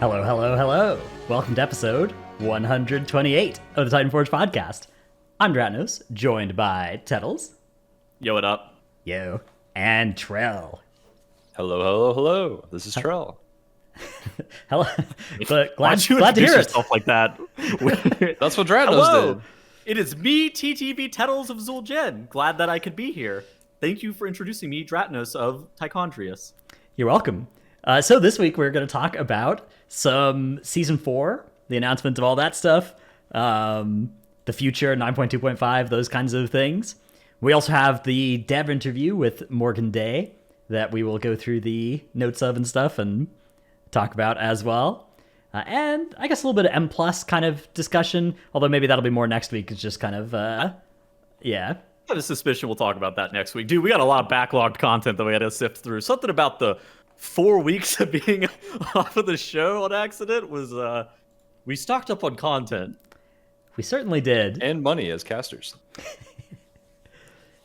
Hello, hello, hello. Welcome to episode 128 of the Titanforge podcast. I'm Dratnos, joined by Tettles. Yo, what up? Yo. And Trell. Hello, hello, hello. This is Trell. Hello. But Why'd you glad to hear introduce it. yourself like that? That's what Dratnos Hello, did. it is me, TTV Tettles of Zul'Jin. Glad that I could be here. Thank you for introducing me, Dratnos of Titanforge. You're welcome. So this week we're going to talk about some Season 4, the announcement of all that stuff, the future, 9.2.5, those kinds of things. We also have the dev interview with Morgan Day that we will go through the notes of and stuff and talk about as well. And I guess a little bit of M plus kind of discussion, although maybe that'll be more next week. It's just kind of, yeah. I have a suspicion we'll talk about that next week. Dude, we got a lot of backlogged content that we had to sift through. Something about the 4 weeks of being off of the show on accident was, we stocked up on content. We certainly did. And money as casters.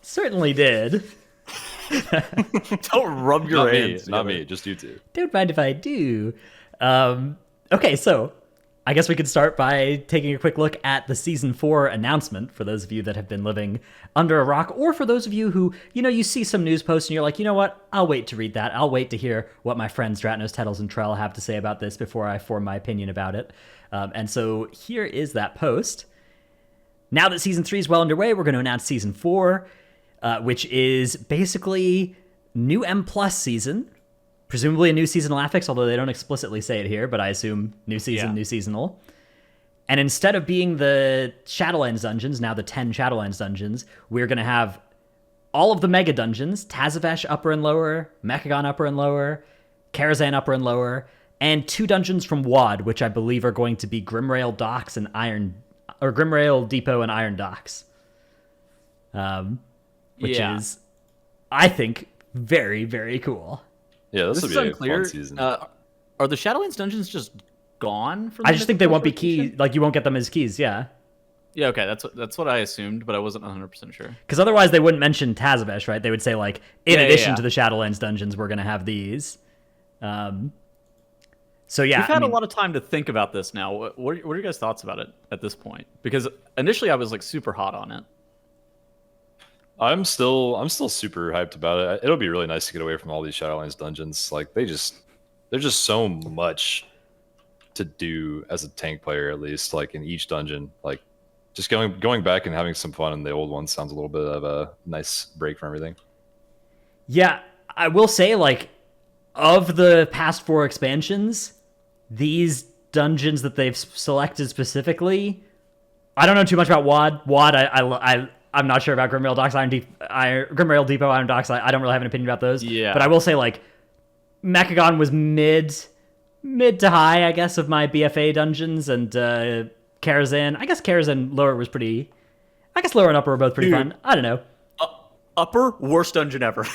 Certainly did. Don't rub your Not me, hands not together. me, just you two. Don't mind if I do. Okay, so I guess we could start by taking a quick look at the Season 4 announcement for those of you that have been living under a rock, or for those of you who, you see some news posts and you're like, you know what, I'll wait to read that. I'll wait to hear what my friends Dratnos, Tettles, and Trell have to say about this before I form my opinion about it. And so here is that post. Now that Season 3 is well underway, we're going to announce Season 4, which is basically new M plus season. Presumably a new seasonal affix, although they don't explicitly say it here, but I assume new season, new seasonal. And instead of being the Shadowlands dungeons, now the 10 Shadowlands dungeons, we're going to have all of the mega dungeons, Tazavesh upper and lower, Mechagon upper and lower, Karazhan upper and lower, and 2 dungeons from WoD, which I believe are going to be Grimrail Docks and Grimrail Depot and Iron Docks. Which is, I think, very, very cool. Yeah, this This will is be a unclear. fun season. Are the Shadowlands dungeons just gone from I just think they won't be key. keys, like you won't get them as keys, yeah. Yeah, okay, that's what I assumed, but I wasn't 100% sure. Because otherwise they wouldn't mention Tazavesh, right? They would say, like, in Yeah, addition yeah. to the Shadowlands dungeons, we're going to have these. So, yeah. We've had a lot of time to think about this now. What are your guys' thoughts about it at this point? Because initially I was like super hot on it. I'm still super hyped about it. It'll be really nice to get away from all these Shadowlands dungeons. Like there's just so much to do as a tank player, at least, like in each dungeon. Like just going back and having some fun in the old ones sounds a little bit of a nice break from everything. Yeah, I will say, like, of the past 4 expansions, these dungeons that they've selected specifically, I don't know too much about WoD. WoD, I'm not sure about Grimrail Docks, Grimrail Depot, Iron Docks. I don't really have an opinion about those. Yeah. But I will say, like, Mechagon was mid to high, I guess, of my BFA dungeons, and Karazhan. I guess Karazhan lower was pretty. I guess lower and upper were both pretty fun. I don't know. Upper, worst dungeon ever.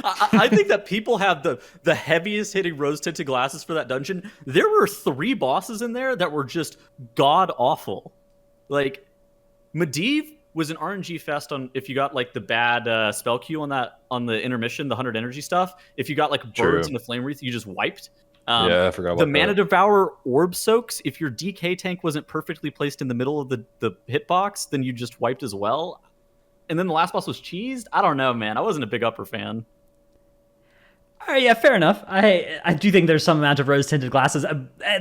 I think that people have the heaviest hitting rose tinted glasses for that dungeon. There were 3 bosses in there that were just god awful. Like, Medivh was an RNG fest on if you got like the bad spell queue on the intermission, the 100 energy stuff. If you got like birds and a flame wreath, you just wiped. Yeah, I forgot about the that. Mana Devourer orb soaks. If your DK tank wasn't perfectly placed in the middle of the hitbox, then you just wiped as well. And then the last boss was cheesed. I don't know, man. I wasn't a big upper fan. All right, yeah, fair enough. I do think there's some amount of rose-tinted glasses.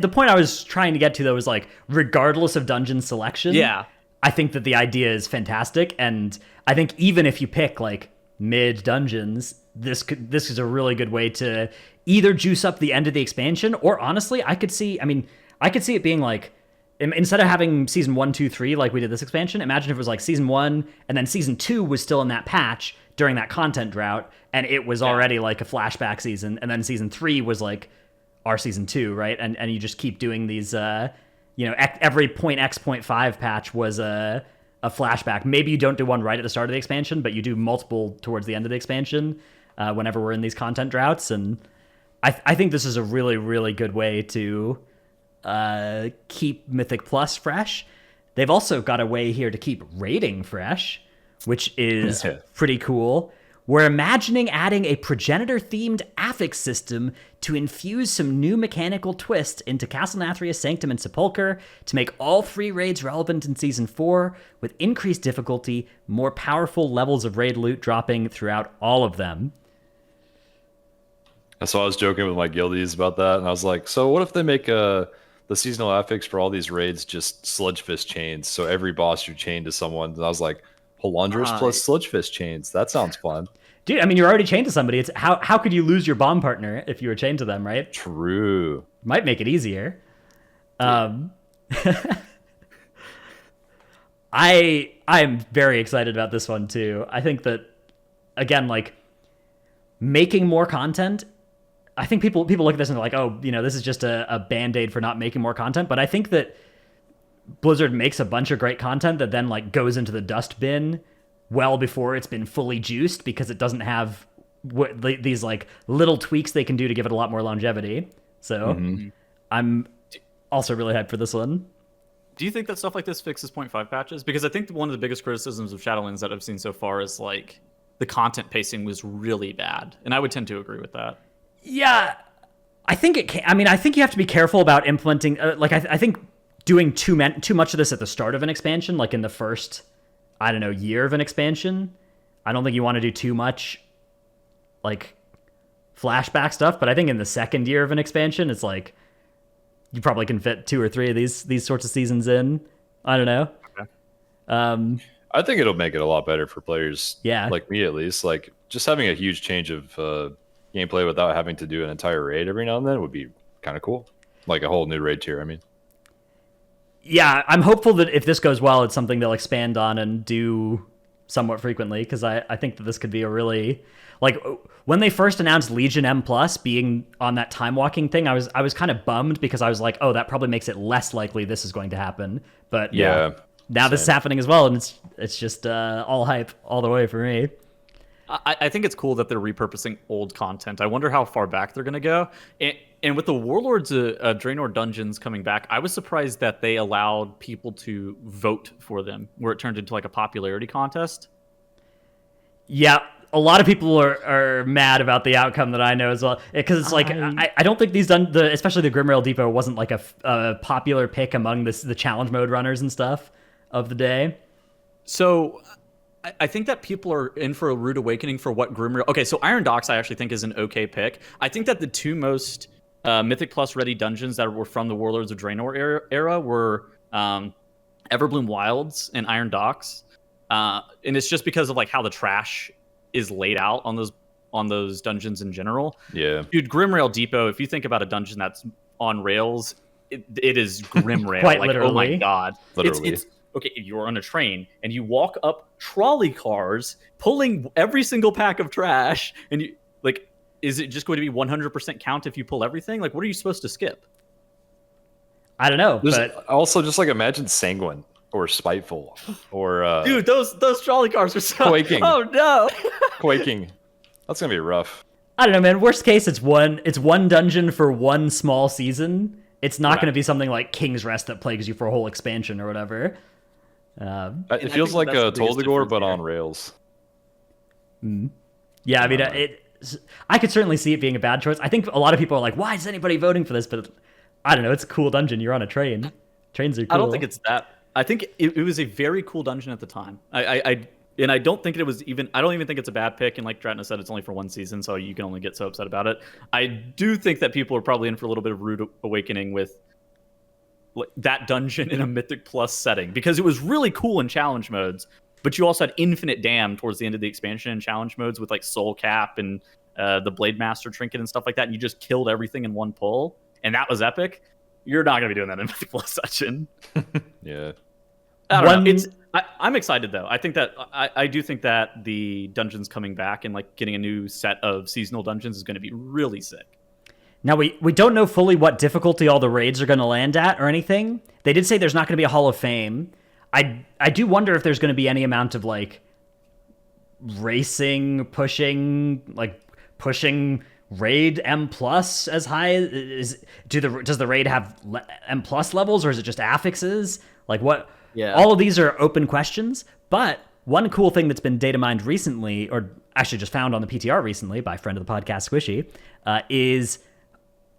The point I was trying to get to, though, was, like, regardless of dungeon selection, Yeah. I think that the idea is fantastic, and I think even if you pick, like, mid-dungeons, this is a really good way to either juice up the end of the expansion, or honestly, I could see it being, like, instead of having Season 1, 2, 3, like we did this expansion, imagine if it was, like, Season 1, and then Season 2 was still in that patch during that content drought, and it was already like a flashback season, and then Season 3 was like our Season 2, right? And you just keep doing these, every point X, point 5 patch was a flashback. Maybe you don't do one right at the start of the expansion, but you do multiple towards the end of the expansion whenever we're in these content droughts, and I think this is a really, really good way to keep Mythic Plus fresh. They've also got a way here to keep rating fresh, which is pretty cool. We're imagining adding a progenitor-themed affix system to infuse some new mechanical twist into Castle Nathria, Sanctum, and Sepulchre to make all 3 raids relevant in Season 4, with increased difficulty, more powerful levels of raid loot dropping throughout all of them. So I was joking with my guildies about that, and I was like, so what if they make the seasonal affix for all these raids just Sludge Fist chains, so every boss you're chained to someone? And I was like, Halandras plus Sludge Fist chains. That sounds fun. Dude, I mean, you're already chained to somebody. It's how could you lose your bomb partner if you were chained to them, right? True. Might make it easier. I'm very excited about this one too. I think that, again, like, making more content, I think people look at this and they're like, oh, this is just a band-aid for not making more content. But I think that Blizzard makes a bunch of great content that then like goes into the dust bin well before it's been fully juiced, because it doesn't have these like little tweaks they can do to give it a lot more longevity. So I'm also really hyped for this one. Do you think that stuff like this fixes 0.5 patches? Because I think one of the biggest criticisms of Shadowlands that I've seen so far is like the content pacing was really bad, and I would tend to agree with that. Yeah, I think it can. I mean, I think you have to be careful about implementing. I think doing too much of this at the start of an expansion, like in the first, I don't know, year of an expansion. I don't think you want to do too much, like, flashback stuff. But I think in the second year of an expansion, it's like you probably can fit 2 or 3 of these sorts of seasons in. I don't know. Okay. I think it'll make it a lot better for players, yeah, like me at least. Like, just having a huge change of gameplay without having to do an entire raid every now and then would be kind of cool. Like a whole new raid tier, I mean. Yeah, I'm hopeful that if this goes well, it's something they'll expand on and do somewhat frequently, because I think that this could be a really, like, when they first announced Legion M Plus being on that time walking thing, I was kind of bummed, because I was like, oh, that probably makes it less likely this is going to happen. But yeah, now this is happening as well, and it's just all hype all the way for me. I think it's cool that they're repurposing old content. I wonder how far back they're going to go. And with the Warlords Draenor dungeons coming back, I was surprised that they allowed people to vote for them, where it turned into like a popularity contest. Yeah, a lot of people are mad about the outcome that I know as well, because it's like I don't think these especially the Grimrail Depot wasn't like a popular pick among the challenge mode runners and stuff of the day. So I think that people are in for a rude awakening for what Grimrail... Okay, so Iron Docks I actually think is an okay pick. I think that the 2 most Mythic Plus ready dungeons that were from the Warlords of Draenor era were Everbloom Wilds and Iron Docks. And it's just because of like how the trash is laid out on those dungeons in general. Yeah. Dude, Grimrail Depot, if you think about a dungeon that's on rails, it is Grimrail. Quite like, literally. Oh my god. Literally. It's okay, you're on a train and you walk up trolley cars pulling every single pack of trash, and you like, is it just going to be 100% count if you pull everything? Like, what are you supposed to skip? I don't know. There's but also just like imagine Sanguine or Spiteful or dude, those trolley cars are so Quaking. Oh no. Quaking. That's gonna be rough. I don't know, man. Worst case, it's one dungeon for one small season. It's not going to be something like King's Rest that plagues you for a whole expansion or whatever. It feels like a Toldegor, but on rails. Yeah, I mean, I could certainly see it being a bad choice. I think a lot of people are like, why is anybody voting for this? But I don't know. It's a cool dungeon. You're on a train. Trains are cool. I don't think it's that. I think it was a very cool dungeon at the time. I don't think it was even... I don't even think it's a bad pick. And like Dratna said, it's only for 1 season, so you can only get so upset about it. I do think that people are probably in for a little bit of rude awakening with that dungeon in a Mythic Plus setting, because it was really cool in challenge modes, but you also had infinite dam towards the end of the expansion in challenge modes with like Soul Cap and the Blade Master trinket and stuff like that, and you just killed everything in one pull, and that was epic. You're not going to be doing that in Mythic Plus dungeon. Yeah. I don't know. I'm excited though. I think that I do think that the dungeons coming back and like getting a new set of seasonal dungeons is going to be really sick. Now, we don't know fully what difficulty all the raids are going to land at or anything. They did say there's not going to be a Hall of Fame. I do wonder if there's going to be any amount of, like, racing, pushing raid M plus as high. Does the raid have M plus levels, or is it just affixes? Like, what? Yeah. All of these are open questions, but one cool thing that's been data mined recently, or actually just found on the PTR recently by a friend of the podcast, Squishy, is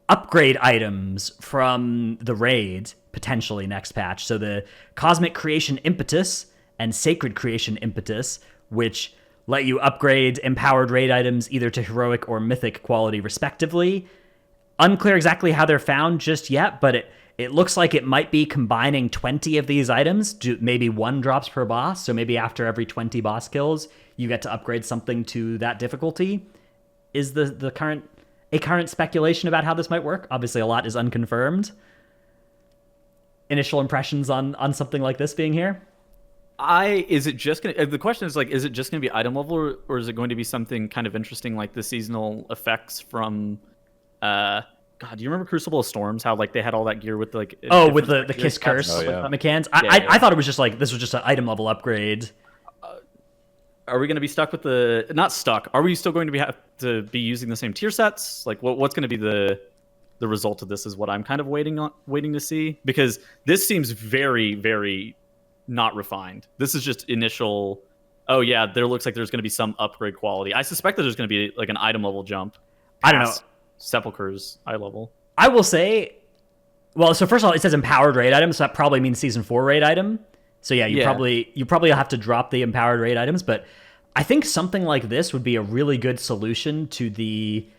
upgrade items from the raid potentially next patch. So the Cosmic Creation Impetus and Sacred Creation Impetus, which let you upgrade empowered raid items either to heroic or mythic quality respectively. Unclear exactly how they're found just yet, but it looks like it might be combining 20 of these items to maybe 1 drops per boss. So maybe after every 20 boss kills, you get to upgrade something to that difficulty. Is the current speculation about how this might work? Obviously, a lot is unconfirmed. Initial impressions on something like this being here? Is it just gonna? The question is like, is it just gonna be item level, or is it going to be something kind of interesting like the seasonal effects from? God, do you remember Crucible of Storms? How like they had all that gear with like with the Kiss Curse mechanics. I thought it was just like this was just an item level upgrade. Are we going to be stuck with not stuck? Are we still going to have to be using the same tier sets? Like what's going to be the result of this is what I'm kind of waiting to see, because this seems very, very not refined. This is just initial. Oh yeah, there looks like there's going to be some upgrade quality. I suspect that there's going to be like an item level jump. I don't know. Sepulchre's eye level. I will say, well, so first of all, it says empowered raid item, so that probably means season 4 raid item. So yeah, you probably have to drop the empowered raid items, but I think something like this would be a really good solution to the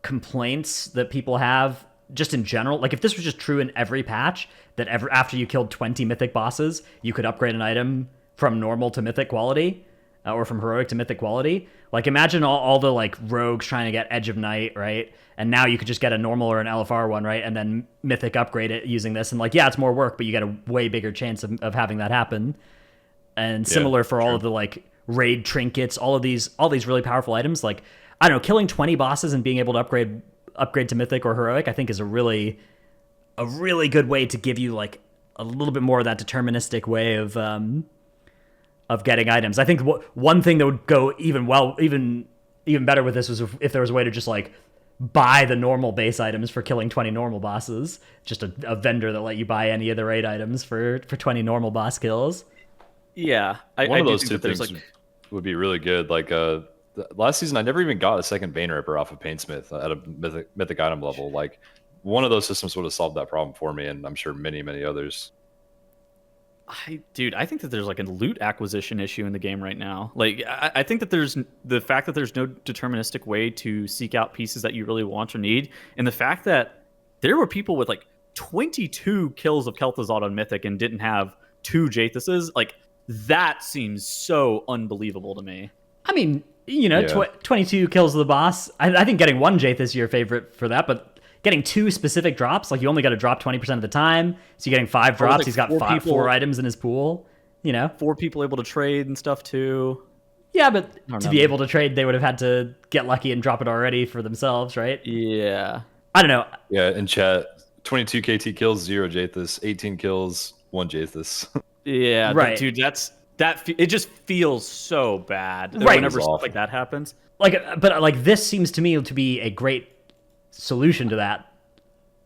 complaints that people have just in general. Like if this was just true in every patch, that after you killed 20 mythic bosses, you could upgrade an item from normal to mythic quality, or from heroic to mythic quality. Like imagine all the like rogues trying to get Edge of Night, right? And now you could just get a normal or an LFR one, right? And then mythic upgrade it using this. And like, yeah, it's more work, but you get a way bigger chance of having that happen. And similar for all of the like raid trinkets, all these really powerful items. Like, I don't know, killing 20 bosses and being able to upgrade to mythic or heroic, I think is a really good way to give you like a little bit more of that deterministic way of getting items. I think one thing that would go even better with this was if there was a way to just like buy the normal base items for killing 20 normal bosses. Just a vendor that let you buy any of the raid items for 20 normal boss kills. Yeah. One of those two things would be really good. Like last season, I never even got a second Bane Ripper off of Painsmith at a mythic item level. Like one of those systems would have solved that problem for me, and I'm sure many, many others. I think that there's like a loot acquisition issue in the game right now. Like, I think that there's the fact that there's no deterministic way to seek out pieces that you really want or need, and the fact that there were people with like 22 kills of Kel'Thuzad on Mythic and didn't have 2 Jaithuses, like that seems so unbelievable to me. I mean, you know, 22 kills of the boss. I think getting 1 Jaithus is your favorite for that, but getting 2 specific drops, like you only got to drop 20% of the time, so you're getting 5 drops. Like he's got 4 items in his pool. You know, 4 people able to trade and stuff too. Yeah, but to be able to trade, they would have had to get lucky and drop it already for themselves, right? Yeah. I don't know. Yeah, in chat, 22 KT kills, 0 Jaithus, 18 kills, 1 Jaithus. Yeah, right, dude. It just feels so bad. Right, whenever stuff like that happens. Like, but like this seems to me to be a great solution to that.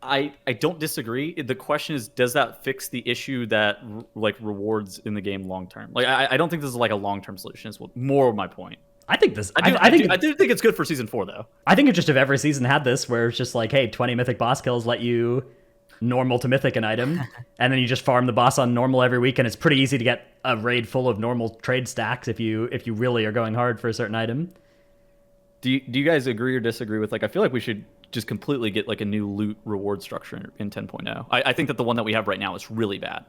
I don't disagree. The question is, does that fix the issue that like rewards in the game long term? Like, I don't think this is like a long term solution. Is more of my point. I think this. I do think it's good for season 4 though. I think if every season had this, where it's just like, hey, 20 mythic boss kills let you normal to mythic an item, and then you just farm the boss on normal every week, and it's pretty easy to get a raid full of normal trade stacks if you really are going hard for a certain item. Do you guys agree or disagree with, like, I feel like we should just completely get like a new loot reward structure in 10.0. I think that the one that we have right now is really bad.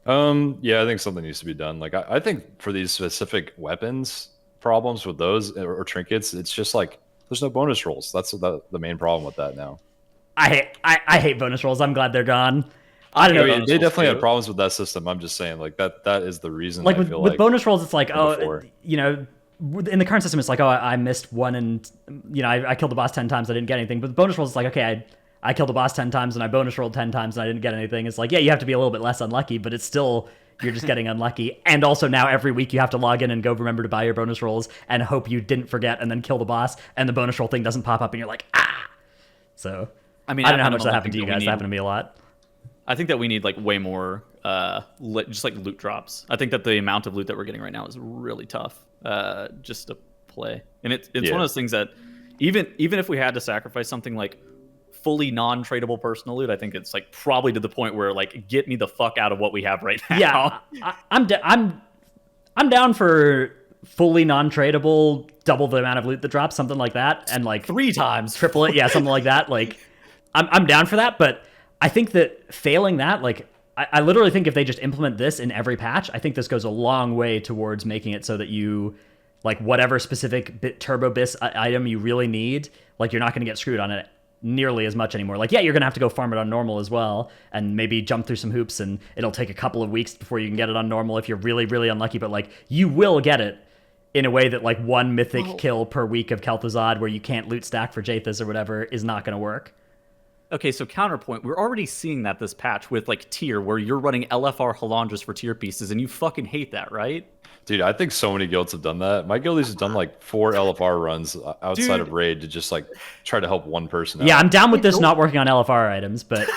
Yeah, I think something needs to be done. Like I think for these specific weapons problems with those or trinkets, it's just like there's no bonus rolls. That's the main problem with that now. I hate bonus rolls. I'm glad they're gone. I don't know. They definitely had problems with that system. I'm just saying, like that is the reason. Like with bonus rolls, it's like, oh, you know, in the current system, it's like, oh, I missed one, and you know, I killed the boss 10 times, I didn't get anything. But the bonus rolls, it's like, okay, I killed the boss 10 times and I bonus rolled 10 times and I didn't get anything. It's like, yeah, you have to be a little bit less unlucky, but it's still, you're just getting unlucky. And also now every week you have to log in and go remember to buy your bonus rolls and hope you didn't forget and then kill the boss and the bonus roll thing doesn't pop up and you're like, ah. So I mean, I don't know how much that happened to you guys. That happened to me a lot. I think that we need like way more just like loot drops. I think that the amount of loot that we're getting right now is really tough. just to play. And it's Yeah. one of those things that even if we had to sacrifice something like fully non-tradable personal loot, I think it's like probably to the point where like get me the fuck out of what we have right now. Yeah, I'm down for fully non-tradable, double the amount of loot that drops, something like that, and like 3 times. triple it, yeah, something like that. Like, I'm down for that, but I think that failing that, like, I literally think if they just implement this in every patch, I think this goes a long way towards making it so that you, like, whatever specific turbo bis item you really need, like, you're not going to get screwed on it nearly as much anymore. Like, yeah, you're going to have to go farm it on normal as well, and maybe jump through some hoops, and it'll take a couple of weeks before you can get it on normal if you're really, really unlucky, but, like, you will get it in a way that, like, one mythic kill per week of Kel'Thuzad where you can't loot stack for Jathus or whatever is not going to work. Okay, so counterpoint, we're already seeing that this patch with like tier where you're running LFR Halandras for tier pieces and you fucking hate that, right? Dude, I think so many guilds have done that. My guild has done like 4 LFR runs outside of raid to just like try to help one person out. Yeah, I'm down with this not working on LFR items, but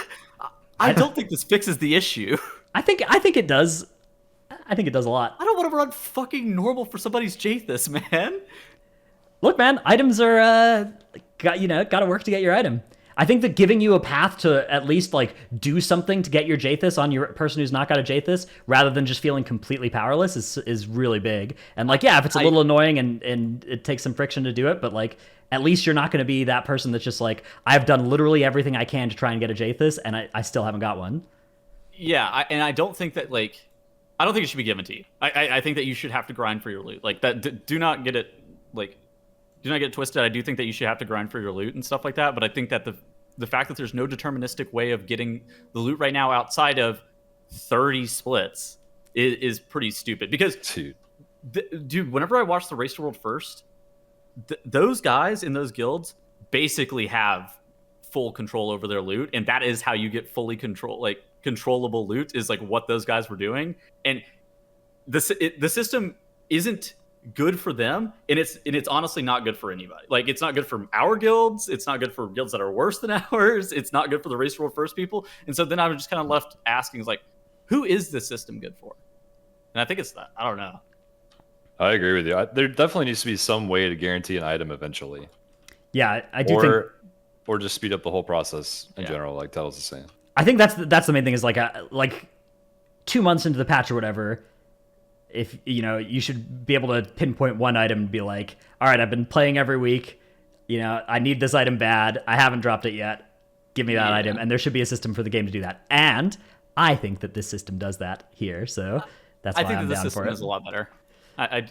I don't think this fixes the issue. I think it does. I think it does a lot. I don't want to run fucking normal for somebody's Jathus, man. Look, man, items are got to work to get your item. I think that giving you a path to at least like do something to get your Jathus on your person who's not got a Jathus, rather than just feeling completely powerless, is really big. And like, yeah, if it's a little annoying and it takes some friction to do it, but like at least you're not going to be that person that's just like, I've done literally everything I can to try and get a Jathus, and I still haven't got one. Yeah, and I don't think that like, I don't think it should be given to you. I think that you should have to grind for your loot. Like that. Do not get it like. Do not get it twisted. I do think that you should have to grind for your loot and stuff like that, but I think that the fact that there's no deterministic way of getting the loot right now outside of 30 splits is pretty stupid. Because, dude, whenever I watch the Race to World First, those guys in those guilds basically have full control over their loot, and that is how you get fully controllable loot is like what those guys were doing. And the system isn't good for them, and it's honestly not good for anybody. Like, it's not good for our guilds, it's not good for guilds that are worse than ours, it's not good for the Race World First people. And so then I'm just kind of left asking, like, who is this system good for? And I think it's that. I don't know. I agree with you. There definitely needs to be some way to guarantee an item eventually. Yeah, I do think, or just speed up the whole process in general, like Tails is saying. I think that's the main thing, is like 2 months into the patch or whatever, if you should be able to pinpoint one item and be like, all right, I've been playing every week, I need this item bad, I haven't dropped it yet, give me that item. And there should be a system for the game to do that, and I think that this system does that here, so that's why I'm down for it. Is a lot better. I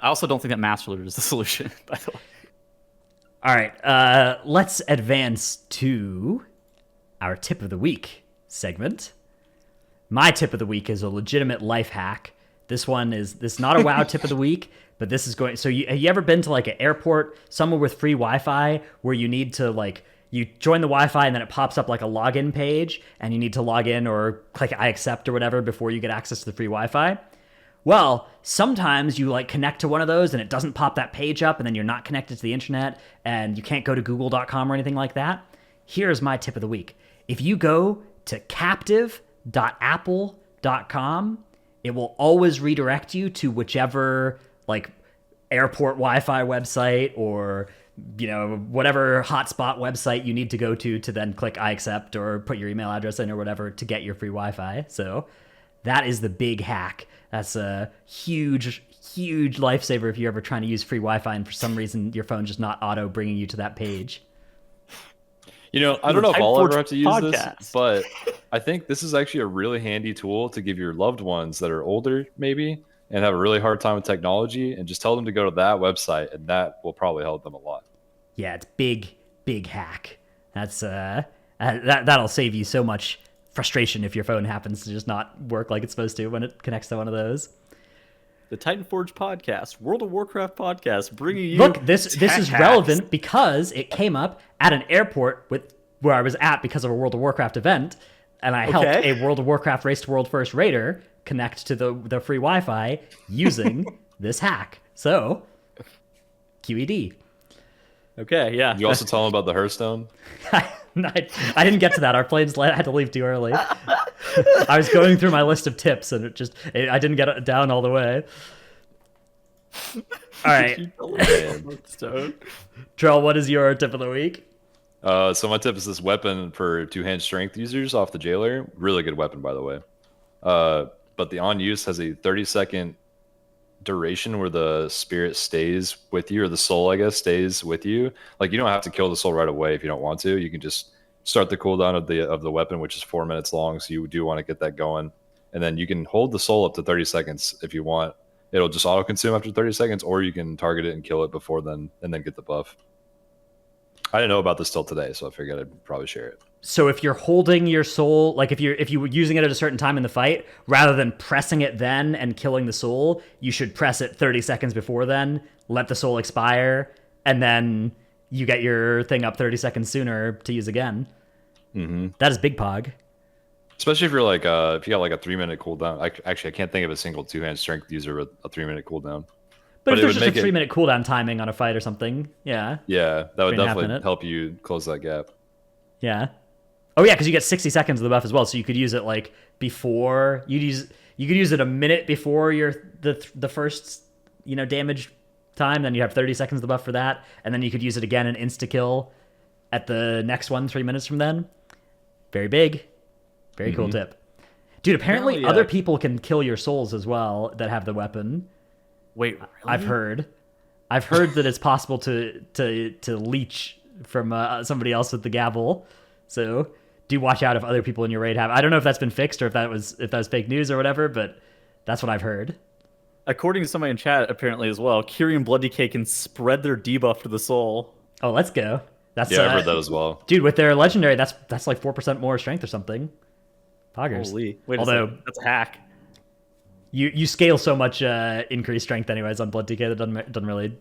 also don't think that Master Looter is the solution, by the way. All right, let's advance to our tip of the week segment. My tip of the week is a legitimate life hack. This is not a WoW tip of the week, but this is going. So have you ever been to like an airport somewhere with free Wi-Fi where you need to like, you join the Wi-Fi and then it pops up like a login page and you need to log in or click I accept or whatever before you get access to the free Wi-Fi? Well, sometimes you like connect to one of those and it doesn't pop that page up, and then you're not connected to the internet and you can't go to google.com or anything like that. Here's my tip of the week. If you go to captive.apple.com, it will always redirect you to whichever like airport Wi-Fi website or whatever hotspot website you need to go to then click I accept or put your email address in or whatever to get your free Wi-Fi. So that is the big hack. That's a huge lifesaver if you're ever trying to use free Wi-Fi and for some reason your phone's just not auto bringing you to that page. I don't know if I'll ever have to use this, but I think this is actually a really handy tool to give your loved ones that are older, maybe, and have a really hard time with technology, and just tell them to go to that website, and that will probably help them a lot. Yeah, it's big hack. That's that'll save you so much frustration if your phone happens to just not work like it's supposed to when it connects to one of those. The Titanforge podcast, World of Warcraft podcast, bringing you. Look, this is relevant because it came up at an airport where I was at because of a World of Warcraft event, and I helped a World of Warcraft Race to World First raider connect to the free Wi-Fi using this hack. So, QED. Okay, yeah. You also tell them about the Hearthstone? I didn't get to that. Our planes had to leave too early. I was going through my list of tips, and I didn't get it down all the way. All right, You tell them. Stone. Trell, what is your tip of the week? So my tip is this weapon for two-hand strength users off the jailer. Really good weapon, by the way. But the on use has a 30-second duration where the spirit stays with you, or the soul, I guess, stays with you. Like, you don't have to kill the soul right away if you don't want to. You can just start the cooldown of the weapon, which is 4 minutes long. So you do want to get that going, and then you can hold the soul up to 30 seconds if you want. It'll just auto consume after 30 seconds, or you can target it and kill it before then, and then get the buff. I didn't know about this till today, so I figured I'd probably share it. So if you're holding your soul, like if you were using it at a certain time in the fight, rather than pressing it then and killing the soul, you should press it 30 seconds before then, let the soul expire, and then you get your thing up 30 seconds sooner to use again. Mm-hmm. That is big pog. Especially if you're like if you got like a 3-minute cooldown. Actually, I can't think of a single two-hand strength user with a 3-minute cooldown. But if it there's would just a make 3-minute cooldown timing on a fight or something, yeah. Yeah, that would 3.5 definitely minute. help you close that gap. Yeah. Oh yeah, because you get 60 seconds of the buff as well, so you could use it like before you could use it a minute before the first damage time. Then you have 30 seconds of the buff for that, and then you could use it again and insta kill at the next one 3 minutes from then. Very big, very cool tip, dude. Apparently, other people can kill your souls as well that have the weapon. Wait, really? I've heard that it's possible to leech from somebody else with the gavel. So do watch out if other people in your raid have. I don't know if that's been fixed or if that was fake news or whatever, but that's what I've heard. According to somebody in chat, apparently as well, Kyrie and Blood DK can spread their debuff to the soul. Oh, let's go. That's Yeah, I've heard that as well. Dude, with their legendary, that's like 4% more strength or something. Poggers. Holy, wait, although that's a hack. you scale so much increased strength anyways on Blood DK that doesn't really.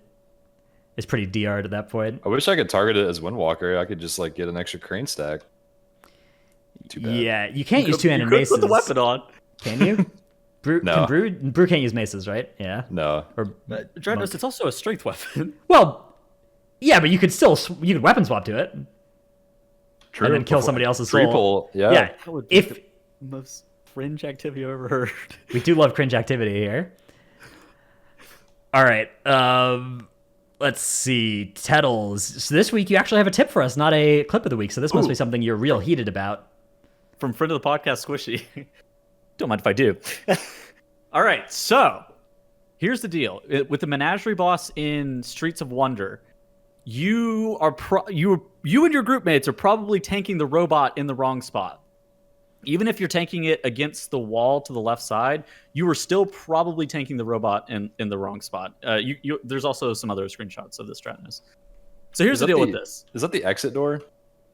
It's pretty DR'd at that point. I wish I could target it as Windwalker. I could just like get an extra crane stack. Too bad. Yeah, you can't use two-handed You could maces. put the weapon on. Can you? Brew, No. Brew can't use maces, right? Yeah. No. Or Dreadnought, it's also a strength weapon. well, yeah, but you could weapon swap to it True. and then kill somebody else's soul. Triple. Yeah. Yeah. That would be If the most fringe activity I've ever heard. we do love cringe activity here. All right. Let's see. Tettles. So this week you actually have a tip for us, not a clip of the week. So this must be something you're real heated about. From friend of the podcast, Squishy. Don't mind if I do. All right, so here's the deal. With the Menagerie boss in Streets of Wonder, you and your group mates are probably tanking the robot in the wrong spot. Even if you're tanking it against the wall to the left side, you are still probably tanking the robot in the wrong spot. There's also some other screenshots of this Stratus. So here's the deal with this. Is that the exit door?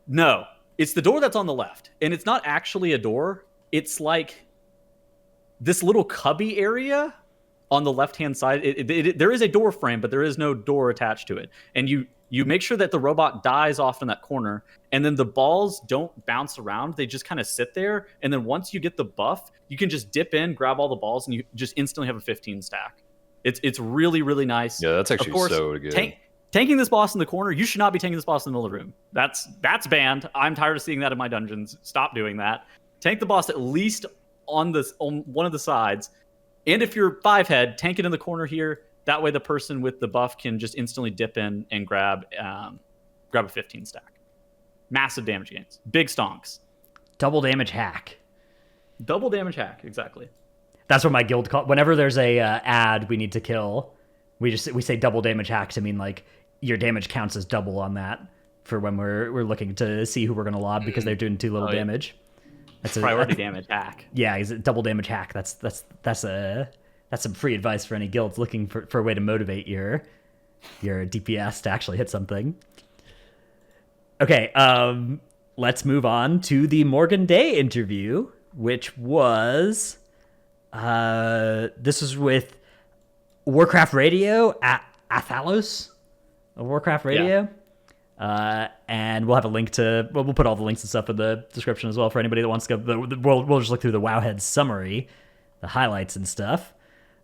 No, it's the door that's on the left. And it's not actually a door. It's like this little cubby area on the left-hand side. There is a door frame, but there is no door attached to it. And you make sure that the robot dies off in that corner, and then the balls don't bounce around. They just kind of sit there. And then once you get the buff, you can just dip in, grab all the balls, and you just instantly have a 15 stack. It's really, really nice. Yeah, that's actually Of course, so good. Tanking this boss in the corner, you should not be tanking this boss in the middle of the room. That's banned. I'm tired of seeing that in my dungeons. Stop doing that. Tank the boss at least on one of the sides. And if you're 5-head, tank it in the corner here. That way the person with the buff can just instantly dip in and grab a 15 stack. Massive damage gains. Big stonks. Double damage hack. Double damage hack, exactly. That's what my guild call. Whenever there's a ad we need to kill, we say double damage hack to mean like your damage counts as double on that for when we're looking to see who we're gonna lob because they're doing too little damage. That's priority damage hack. Yeah, is it double damage hack? That's some free advice for any guilds looking for a way to motivate your DPS to actually hit something. Okay, let's move on to the Morgan Day interview, which was this was with Warcraft Radio at Athalos of Warcraft Radio. And we'll have a link to we'll put all the links and stuff in the description as well for anybody that wants to go. We'll just look through the Wowhead summary, the highlights and stuff.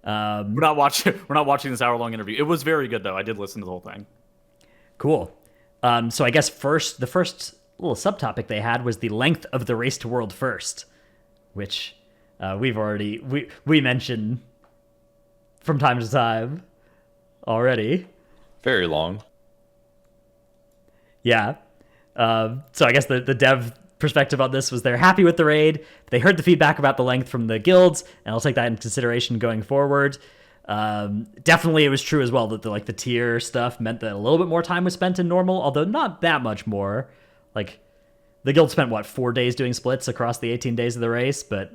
We're not watching this hour-long interview. It was very good though. I did listen to the whole thing. Cool. So I guess the first little subtopic they had was the length of the race to world first, which we mention from time to time. already. Very long. Yeah. So I guess the dev perspective on this was they're happy with the raid. They heard the feedback about the length from the guilds, and I'll take that into consideration going forward. Definitely, it was true as well that the tier stuff meant that a little bit more time was spent in normal, although not that much more. Like the guild spent 4 days doing splits across the 18 days of the race, but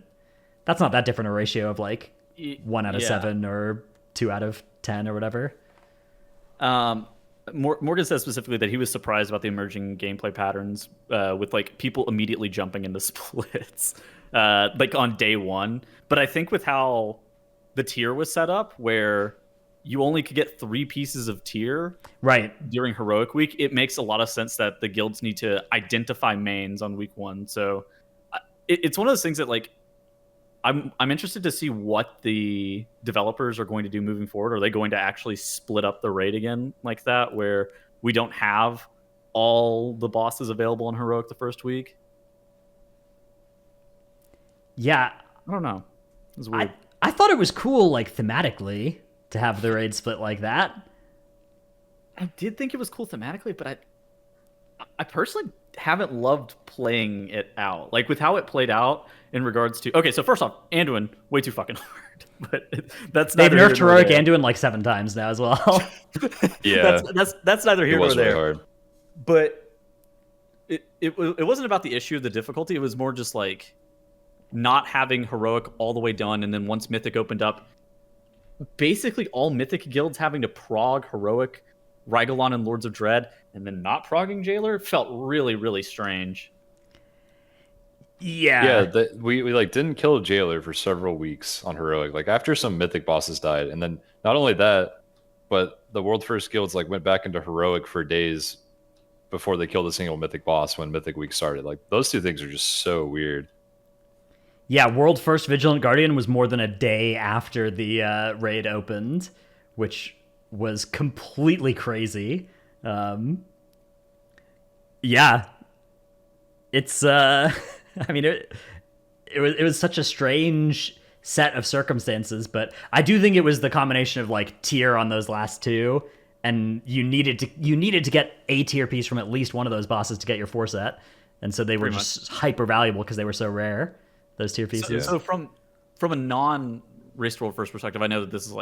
that's not that different a ratio of 1 out of 7 or 2 out of 10 or whatever. Morgan said specifically that he was surprised about the emerging gameplay patterns with people immediately jumping into splits on day one. But I think with how the tier was set up, where you only could get 3 pieces of tier right during heroic week, it makes a lot of sense that the guilds need to identify mains on week 1. So it's one of those things that I'm interested to see what the developers are going to do moving forward. Are they going to actually split up the raid again like that, where we don't have all the bosses available in heroic the first week? Yeah, I don't know. It was weird. I thought it was cool, thematically, to have the raid split like that. I did think it was cool thematically, but I personally haven't loved playing it out. With how it played out in regards to... Okay, so first off, Anduin, way too fucking hard. But that's They've neither nerfed here nor heroic there. Anduin 7 times now as well. Yeah, that's neither here it nor was there. really hard. But it wasn't about the issue of the difficulty. It was more just not having heroic all the way done, and then once mythic opened up, basically all mythic guilds having to prog heroic, Rygolon and Lords of Dread, and then not progging Jailer felt really, really strange. Yeah. We didn't kill Jailer for several weeks on heroic. After some mythic bosses died, and then not only that, but the world first guilds went back into heroic for days before they killed a single mythic boss when mythic week started. Those two things are just so weird. Yeah, World First Vigilant Guardian was more than a day after the raid opened, which was completely crazy. Yeah. It's I mean it was such a strange set of circumstances, but I do think it was the combination of tier on those last 2, and you needed to get a tier piece from at least one of those bosses to get your 4 set, and so they were just hyper valuable because they were so rare, those tier pieces. So from a non Race to World First perspective, I know that this is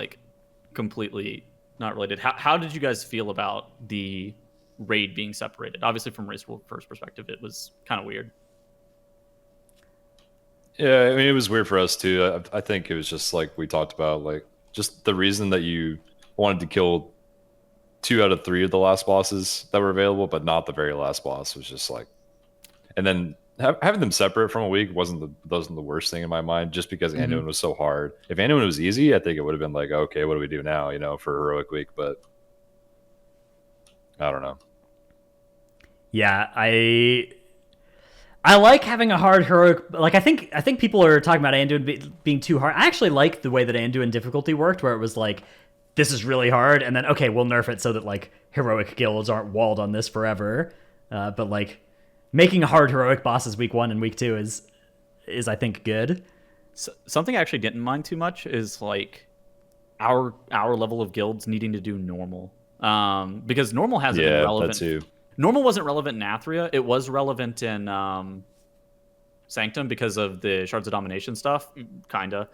completely not related. How did you guys feel about the raid being separated? Obviously, from Race to World First perspective, it was kind of weird. Yeah, I mean, it was weird for us too. I think it was just we talked about, just the reason that you wanted to kill 2 out of 3 of the last bosses that were available, but not the very last boss was just and then having them separate from a week wasn't the worst thing in my mind, just because Anduin was so hard. If Anduin was easy, I think it would have been okay, what do we do now, for heroic week? But I don't know. Yeah, I like having a hard heroic. I think people are talking about Anduin being too hard. I actually like the way that Anduin difficulty worked, where it was this is really hard, and then okay, we'll nerf it so that heroic guilds aren't walled on this forever. But making hard heroic bosses week 1 and week 2 is I think good. So, something I actually didn't mind too much is our level of guilds needing to do normal, because normal hasn't been relevant. That too. Normal wasn't relevant in Athria. It was relevant in Sanctum because of the Shards of Domination stuff, kinda.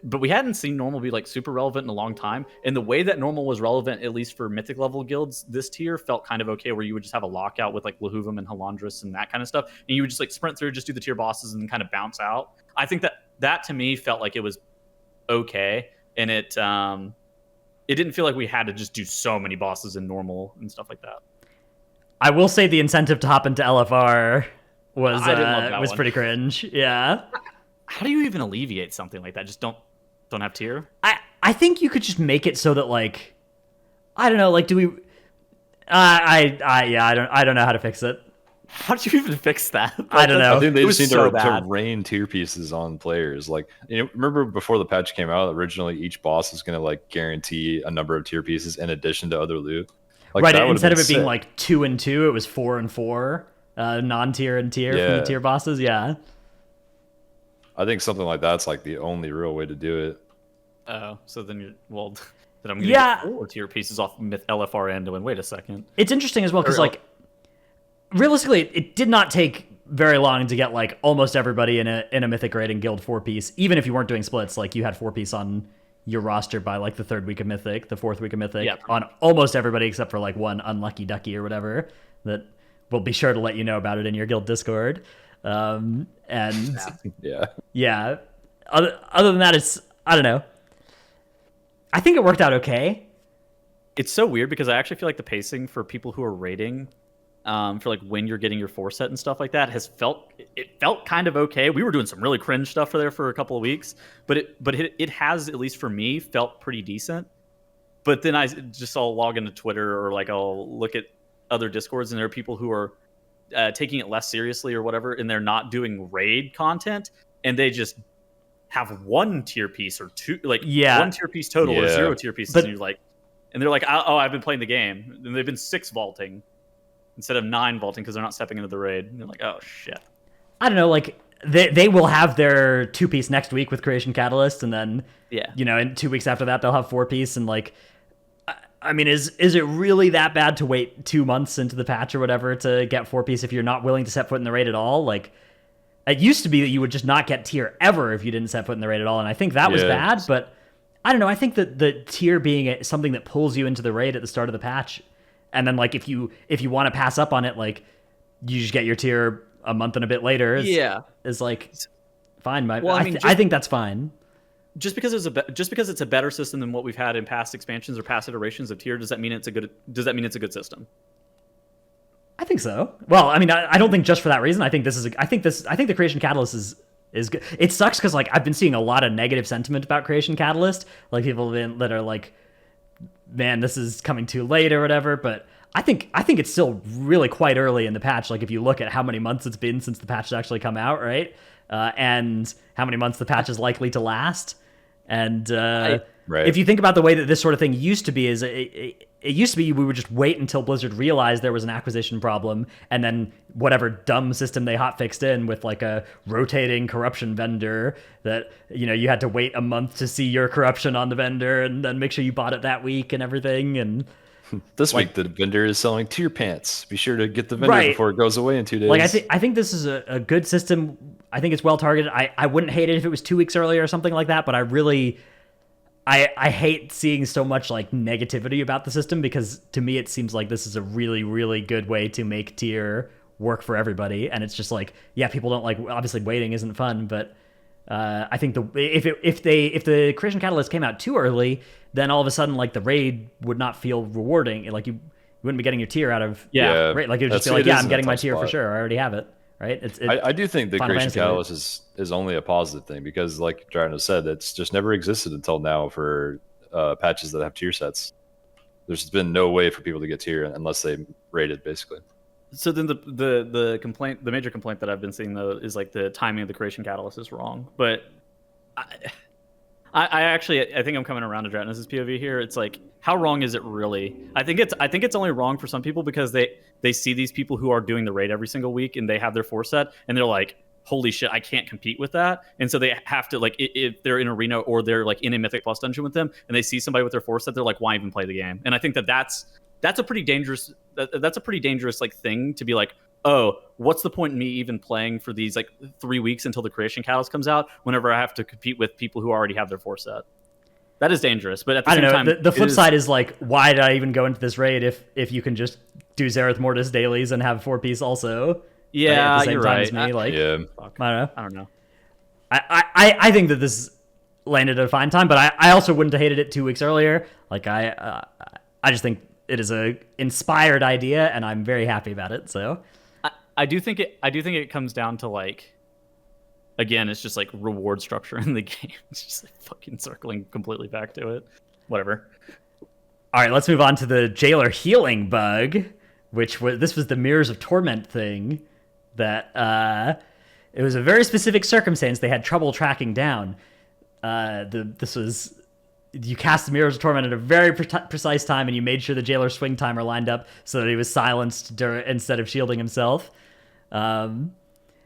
But we hadn't seen normal be super relevant in a long time. And the way that normal was relevant, at least for mythic level guilds, this tier felt kind of okay, where you would just have a lockout with Lahuvim and Halandris and that kind of stuff, and you would just sprint through, just do the tier bosses, and kind of bounce out. I think that to me felt like it was okay, and it didn't feel like we had to just do so many bosses in normal and stuff like that. I will say the incentive to hop into LFR was one. pretty cringe. Yeah. How do you even alleviate something like that? Just don't have tier? I think you could just make it so that I don't know, do we I don't know how to fix it. How do you even fix that? I don't know. I think they just need so to rain tier pieces on players. Remember before the patch came out, originally each boss was going to guarantee a number of tier pieces in addition to other loot. Right, instead of it being 2 and 2, it was 4 and 4, non-tier and tier from the tier bosses. Yeah, I think something like that's the only real way to do it. Oh, so then that I'm going to Yeah. get 4 tier pieces off Myth LFR and win. Wait a second. It's interesting as well because, like, realistically, it did not take very long to get like almost everybody in a Mythic rating guild 4-piece. Even if you weren't doing splits, like you had 4-piece on your roster by like the 3rd week of Mythic, the 4th week of Mythic, Yeah. on almost everybody except for like one unlucky ducky or whatever that we'll be sure to let you know about it in your guild Discord. And yeah, other than that, it's, I don't know. I think it worked out okay. It's so weird because I actually feel like the pacing for people who are raiding, for like when you're getting your 4 set and stuff like that, it felt kind of okay. We were doing some really cringe stuff for a couple of weeks, but it has, at least for me, felt pretty decent. But then I'll log into Twitter, or like I'll look at other Discords, and there are people who are taking it less seriously or whatever, and they're not doing raid content, and they just have 1 tier piece or 2, like 1 tier piece total or 0 tier pieces, and you're like, and they're like, oh, I've been playing the game, and they've been 6 vaulting instead of 9 vaulting because they're not stepping into the raid, and they're like, oh shit. I don't know, like they will have their 2-piece next week with Creation Catalyst, and then in 2 weeks after that they'll have 4-piece, and like, I mean, is it really that bad to wait 2 months into the patch or whatever to get 4-piece if you're not willing to set foot in the raid at all? Like, it used to be that you would just not get tier ever if you didn't set foot in the raid at all, and I think that was bad, but I don't know, I think that the tier being something that pulls you into the raid at the start of the patch, and then like if you want to pass up on it, like you just get your tier a month and a bit later is like fine. I think that's fine. Just because it's a better system than what we've had in past expansions or past iterations of tier, does that mean it's a good system? I think so. Well, I mean, I don't think just for that reason. I think the Creation Catalyst is good. It sucks because like I've been seeing a lot of negative sentiment about Creation Catalyst, like people that are like, man, this is coming too late or whatever. But I think it's still really quite early in the patch. Like if you look at how many months it's been since the patch has actually come out, right? And how many months the patch is likely to last. And if you think about the way that this sort of thing used to be, is it used to be we would just wait until Blizzard realized there was an acquisition problem, and then whatever dumb system they hotfixed in with like a rotating corruption vendor that you had to wait a month to see your corruption on the vendor and then make sure you bought it that week and everything. And this week the vendor is selling tier pants. Be sure to get the vendor before it goes away in 2 days. Like I think this is a good system. I think it's well targeted. I wouldn't hate it if it was 2 weeks earlier or something like that, but I hate seeing so much like negativity about the system, because to me it seems like this is a really, really good way to make tier work for everybody. And it's just like, yeah, people don't like, obviously waiting isn't fun, but I think if the Creation Catalyst came out too early, then all of a sudden like the raid would not feel rewarding. Like you wouldn't be getting your tier out of raid. Like it would just be like, yeah, I'm getting my tier for sure. I already have it. Right. I do think the Creation Catalyst is only a positive thing, because like Dryno said, it's just never existed until now for patches that have tier sets. There's been no way for people to get tier unless they raided, basically. So then the major complaint that I've been seeing though is like the timing of the Creation Catalyst is wrong. But I think I'm coming around to Dratnos' POV here. It's like, how wrong is it really? I think it's only wrong for some people because they see these people who are doing the raid every single week and they have their 4 set and they're like, holy shit, I can't compete with that. And so they have to, like, if they're in Arena or they're like in a Mythic Plus dungeon with them and they see somebody with their 4 set, they're like, why even play the game? And I think that's a pretty dangerous like thing to be like, oh, what's the point in me even playing for these like 3 weeks until the Creation Catalyst comes out whenever I have to compete with people who already have their 4 set? That is dangerous. But at the same time, the flip side is like, why did I even go into this raid if you can just do Zerath Mortis dailies and have 4-piece also? Yeah, at the same you're time right. As me? Like, I don't know. I think that this landed at a fine time, but I also wouldn't have hated it 2 weeks earlier. Like I just think it is a inspired idea, and I'm very happy about it. So I do think it comes down to like, again, it's just like reward structure in the game. It's just like fucking circling completely back to it. Whatever. All right, let's move on to the jailer healing bug, this was the Mirrors of Torment thing that it was a very specific circumstance they had trouble tracking down. This was, you cast the Mirrors of Torment at a very precise time, and you made sure the jailer's swing timer lined up so that he was silenced instead of shielding himself. And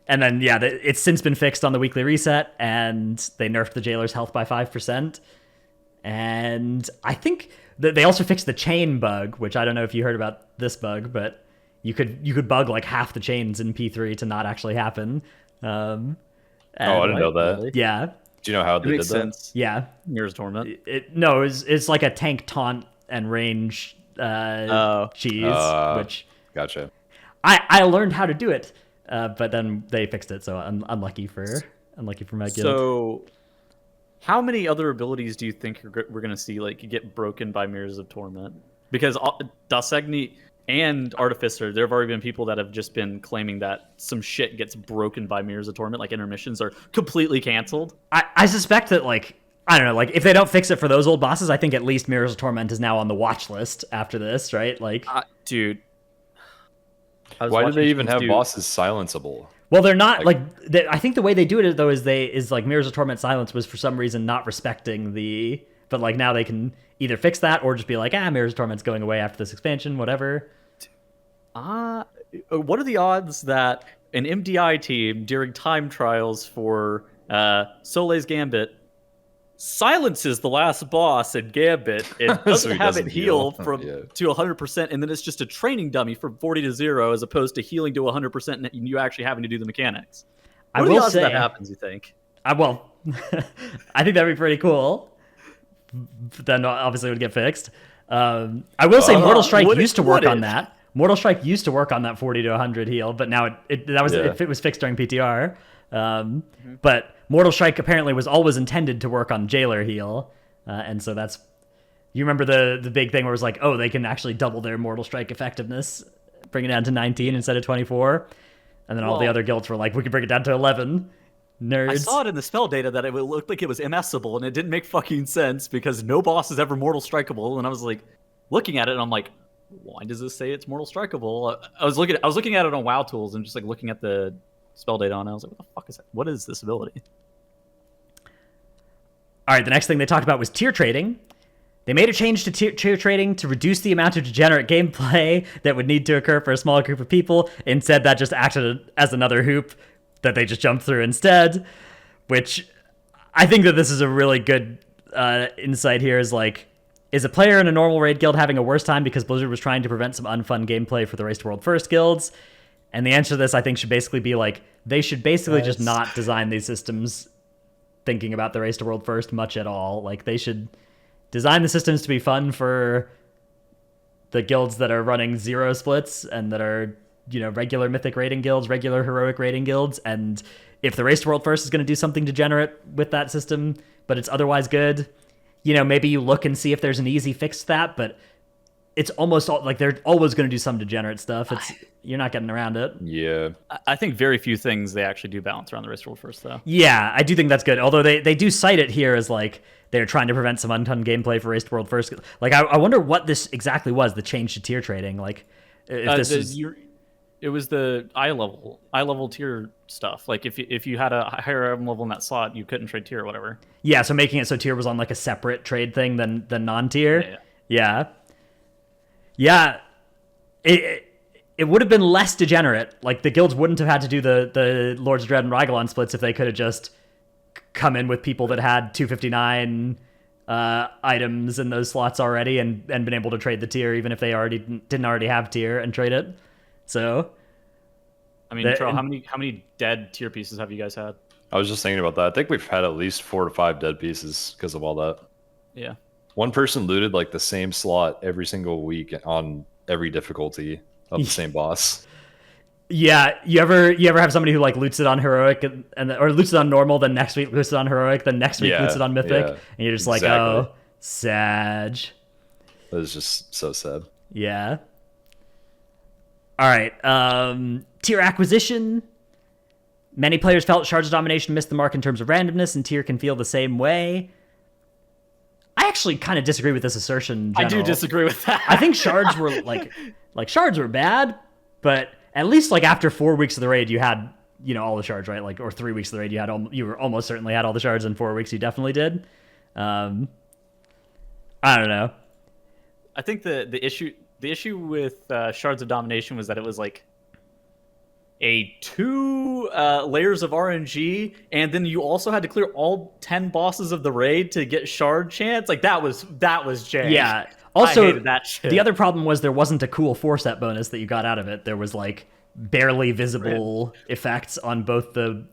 then, it's since been fixed on the weekly reset, and they nerfed the jailer's health by 5%. And I think that they also fixed the chain bug, which I don't know if you heard about this bug, but you could bug like half the chains in P3 to not actually happen. I didn't know that. Really? Yeah, Do you know how It they makes did that? sense. yeah. Mirror's Torment. No, it's like a tank taunt and range cheese, Uh, which Gotcha. I learned how to do it, but then they fixed it, so unlucky for my guild. So, how many other abilities do you think we're gonna see like get broken by Mirrors of Torment? Because Dasegni and Artificer, there have already been people that have just been claiming that some shit gets broken by Mirrors of Torment, like intermissions are completely canceled. I suspect that like I don't know, like if they don't fix it for those old bosses, I think at least Mirrors of Torment is now on the watch list after this, right? Like, Dude, I was Why do watching they even this have dude- bosses silenceable? well, they're not I think the way they do it though is like Mirrors of Torment Silence was for some reason not respecting the, but like now they can either fix that or just be like, Mirrors of Torment's going away after this expansion, whatever. What are the odds that an MDI team during time trials for Soleil's Gambit silences the last boss in Gambit and So doesn't he have doesn't it heal heal. from Yeah. to 100%, and then it's just a training dummy from 40 to 0 as opposed to healing to 100% and you actually having to do the mechanics? What I are the will odds say that happens, you think? well, I think that'd be pretty cool. But then obviously it would get fixed. I will say Mortal Strike used to work on that. Mortal Strike used to work on that 40 to 100 heal, but now it was fixed during PTR. But Mortal Strike apparently was always intended to work on Jailer heal, and so that's, you remember the big thing where it was like, oh, they can actually double their Mortal Strike effectiveness, bring it down to 19 instead of 24, and then all the Well- other guilds were like, we can bring it down to 11. Nerds. I saw it in the spell data that it looked like it was MS-able, and it didn't make fucking sense because no boss is ever Mortal Strikeable. And I was like, looking at it, and I'm like, why does this say it's Mortal Strikeable? I was looking at it on WoW Tools and just like looking at the spell data on it. I was like, what the fuck is that? What is this ability? All right, the next thing they talked about was tier trading. They made a change to tier trading to reduce the amount of degenerate gameplay that would need to occur for a small group of people. Instead, that just acted as another hoop that they just jumped through instead, which I think that this is a really good insight here is like, is a player in a normal raid guild having a worse time because Blizzard was trying to prevent some unfun gameplay for the Race to World First guilds? And the answer to this, I think, should basically be like, they should basically just not design these systems thinking about the Race to World First much at all. Like, they should design the systems to be fun for the guilds that are running zero splits and that are, regular mythic raiding guilds, regular heroic raiding guilds. And if the Race to World First is going to do something degenerate with that system, but it's otherwise good, maybe you look and see if there's an easy fix to that, but it's almost like they're always going to do some degenerate stuff. You're not getting around it. Yeah. I think very few things they actually do balance around the Race to World First, though. Yeah, I do think that's good. Although they do cite it here as like they're trying to prevent some unfun gameplay for Race to World First. Like I wonder what this exactly was, the change to tier trading. Like if this is... It was the eye level tier stuff. Like if you had a higher level in that slot, you couldn't trade tier or whatever. Yeah, so making it so tier was on like a separate trade thing than non-tier. Yeah. It would have been less degenerate. Like the guilds wouldn't have had to do the Lords of Dread and Rygalon splits if they could have just come in with people that had 259 items in those slots already and been able to trade the tier even if they didn't already have tier and trade it. So, I mean, Tro, how many dead tier pieces have you guys had? I was just thinking about that. I think we've had at least 4 to 5 dead pieces because of all that. Yeah. One person looted like the same slot every single week on every difficulty of the same boss. Yeah, you ever have somebody who like loots it on heroic or loots it on normal, then next week loots it on heroic, then next week loots it on mythic, and you're just like, oh, Sag. That is just so sad. Yeah. All right. Tier acquisition. Many players felt Shards of Domination missed the mark in terms of randomness, and tier can feel the same way. I actually kind of disagree with this assertion in general. I do disagree with that. I think shards were like shards were bad, but at least like after 4 weeks of the raid, you had all the shards, right? Like, or 3 weeks of the raid, you were almost certainly had all the shards. In 4 weeks, you definitely did. I don't know. I think the issue with Shards of Domination was that it was like a 2 layers of RNG, and then you also had to clear all 10 bosses of the raid to get shard chance. Like that was jank. Yeah. I Also, hated that shit. the other problem was there wasn't a cool 4-set bonus that you got out of it. There was like barely visible effects on both the,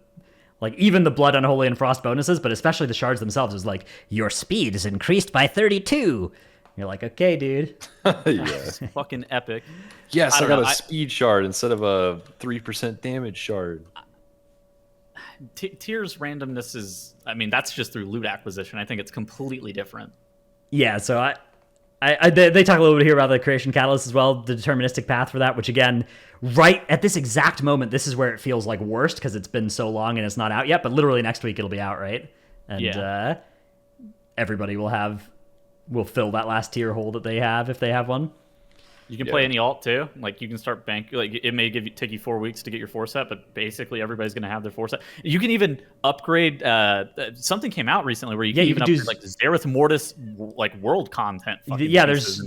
like even the Blood, Unholy, and Frost bonuses, but especially the shards themselves. Is like your speed is increased by 32. You're like, okay, dude. Yeah. Fucking epic. Yes, I don't got know, a speed shard instead of a 3% damage shard. Tier's randomness is, I mean, that's just through loot acquisition. I think it's completely different. Yeah, so they talk a little bit here about the creation catalyst as well, the deterministic path for that, which again, right at this exact moment, this is where it feels like worst because it's been so long and it's not out yet, but literally next week it'll be out, right? And everybody will fill that last tier hole that they have if they have one. You can play any alt too. Like you can start bank. Like it may take you 4 weeks to get your 4-set, but basically everybody's going to have their 4-set. You can even upgrade. Something came out recently where you can even upgrade like Zareth Mortis like world content. Yeah, there's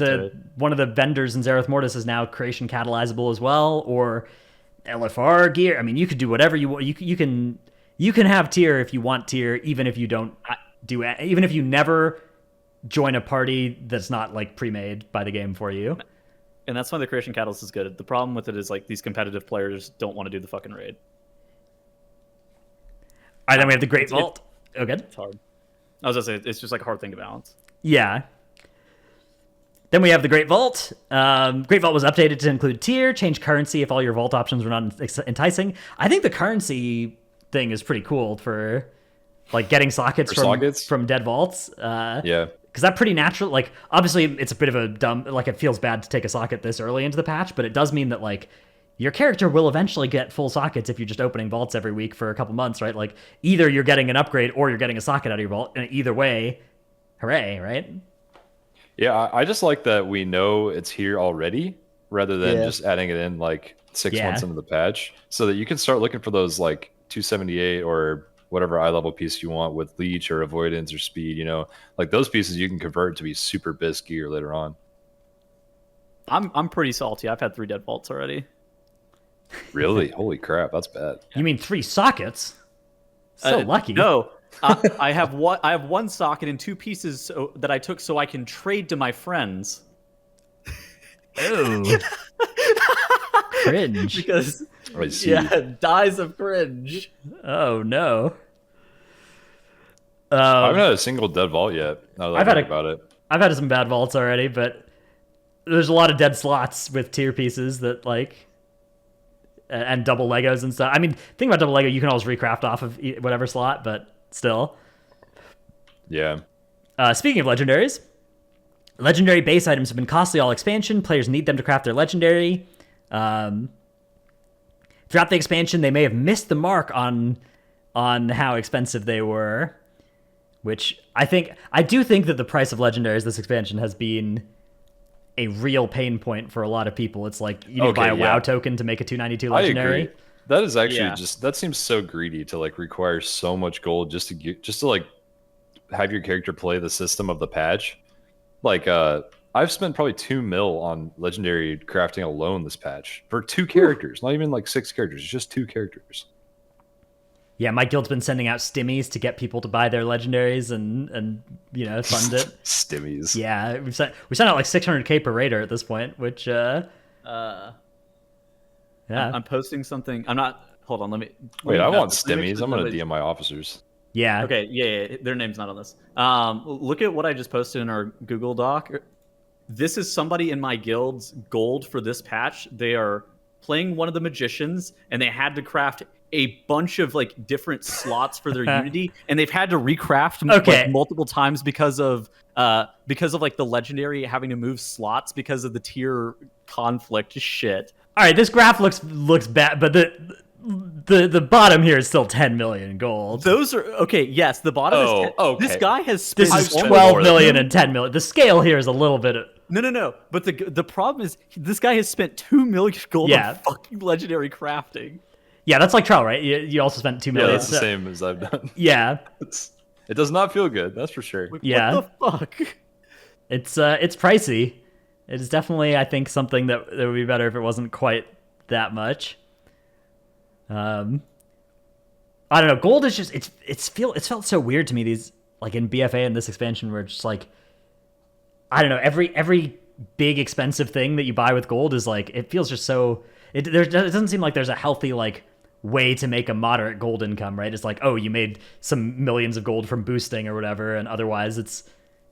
one of the vendors in Zareth Mortis is now creation catalyzable as well, or LFR gear. I mean, you could do whatever you want. You can have tier if you want tier, even if you don't do it. Even if you never join a party that's not like pre-made by the game for you. And that's why the creation catalyst is good. The problem with it is like these competitive players don't want to do the fucking raid. All right, then we have the Great Vault. Oh, good. It's hard. I was gonna say it's just like a hard thing to balance. Yeah. Then we have the Great Vault. Great Vault was updated to include tier, change currency if all your vault options were not enticing. I think the currency thing is pretty cool for like getting sockets from dead vaults. Yeah. Because that's pretty natural. Like, obviously, it's a bit of a dumb... Like, it feels bad to take a socket this early into the patch, but it does mean that, like, your character will eventually get full sockets if you're just opening vaults every week for a couple months, right? Like, either you're getting an upgrade or you're getting a socket out of your vault, and either way, hooray, right? Yeah, I just like that we know it's here already, rather than just adding it in, like, 6 months into the patch, so that you can start looking for those, like, 278 or... whatever eye level piece you want with leech or avoidance or speed, you know, like those pieces you can convert to be super bisque gear later on. I'm pretty salty. I've had 3 dead vaults already. Really? Holy crap, that's bad. You mean 3 sockets? So lucky. No, I have one socket and 2 pieces that I took so I can trade to my friends. Oh. Cringe. Because dies of cringe. Oh no. I haven't had a single dead vault yet. Now that I think about it. I've had some bad vaults already, but there's a lot of dead slots with tier pieces that like, and double Legos and stuff. I mean, think about double Lego, you can always recraft off of whatever slot, but still. Yeah. Speaking of legendaries, legendary base items have been costly all expansion. Players need them to craft their legendary. Throughout the expansion, they may have missed the mark on how expensive they were, which I do think that the price of legendaries this expansion has been a real pain point for a lot of people. It's like you need to buy a WoW token to make a 292 legendary. I agree. That is actually that seems so greedy to like require so much gold just to like have your character play the system of the patch. Like I've spent probably 2 mil on legendary crafting alone this patch for 2 characters, not even like 6 characters, just 2 characters. Yeah, my guild's been sending out stimmies to get people to buy their legendaries and you know fund it. Stimmies. Yeah, we sent out like 600k per raider at this point, which yeah. I'm posting something. I'm not. Hold on. Let me. Wait, I want stimmies. I'm gonna DM my officers. Yeah. Okay. Yeah. Their name's not on this. Look at what I just posted in our Google Doc. This is somebody in my guild's gold for this patch. They are playing one of the magicians, and they had to craft a bunch of like different slots for their unity, and they've had to recraft like, multiple times because of like the legendary having to move slots because of the tier conflict shit. All right, this graph looks bad, but the bottom here is still 10 million gold. Those are okay. Yes, the bottom is 10. Okay. This guy has spent. This is 12 million and 10 million. The scale here is a little bit. No. But the problem is this guy has spent 2 million gold on fucking legendary crafting. Yeah, that's like Trell, right? You also spent 2 million. Yeah, that's the same as I've done. Yeah. It does not feel good, that's for sure. What the fuck? It's pricey. It is definitely, I think, something that would be better if it wasn't quite that much. Um, I don't know. Gold is just it's felt so weird to me these like in BFA and this expansion where it's just like I don't know every big expensive thing that you buy with gold is like it feels just so it doesn't seem like there's a healthy like way to make a moderate gold income, right? It's like, oh, you made some millions of gold from boosting or whatever, and otherwise it's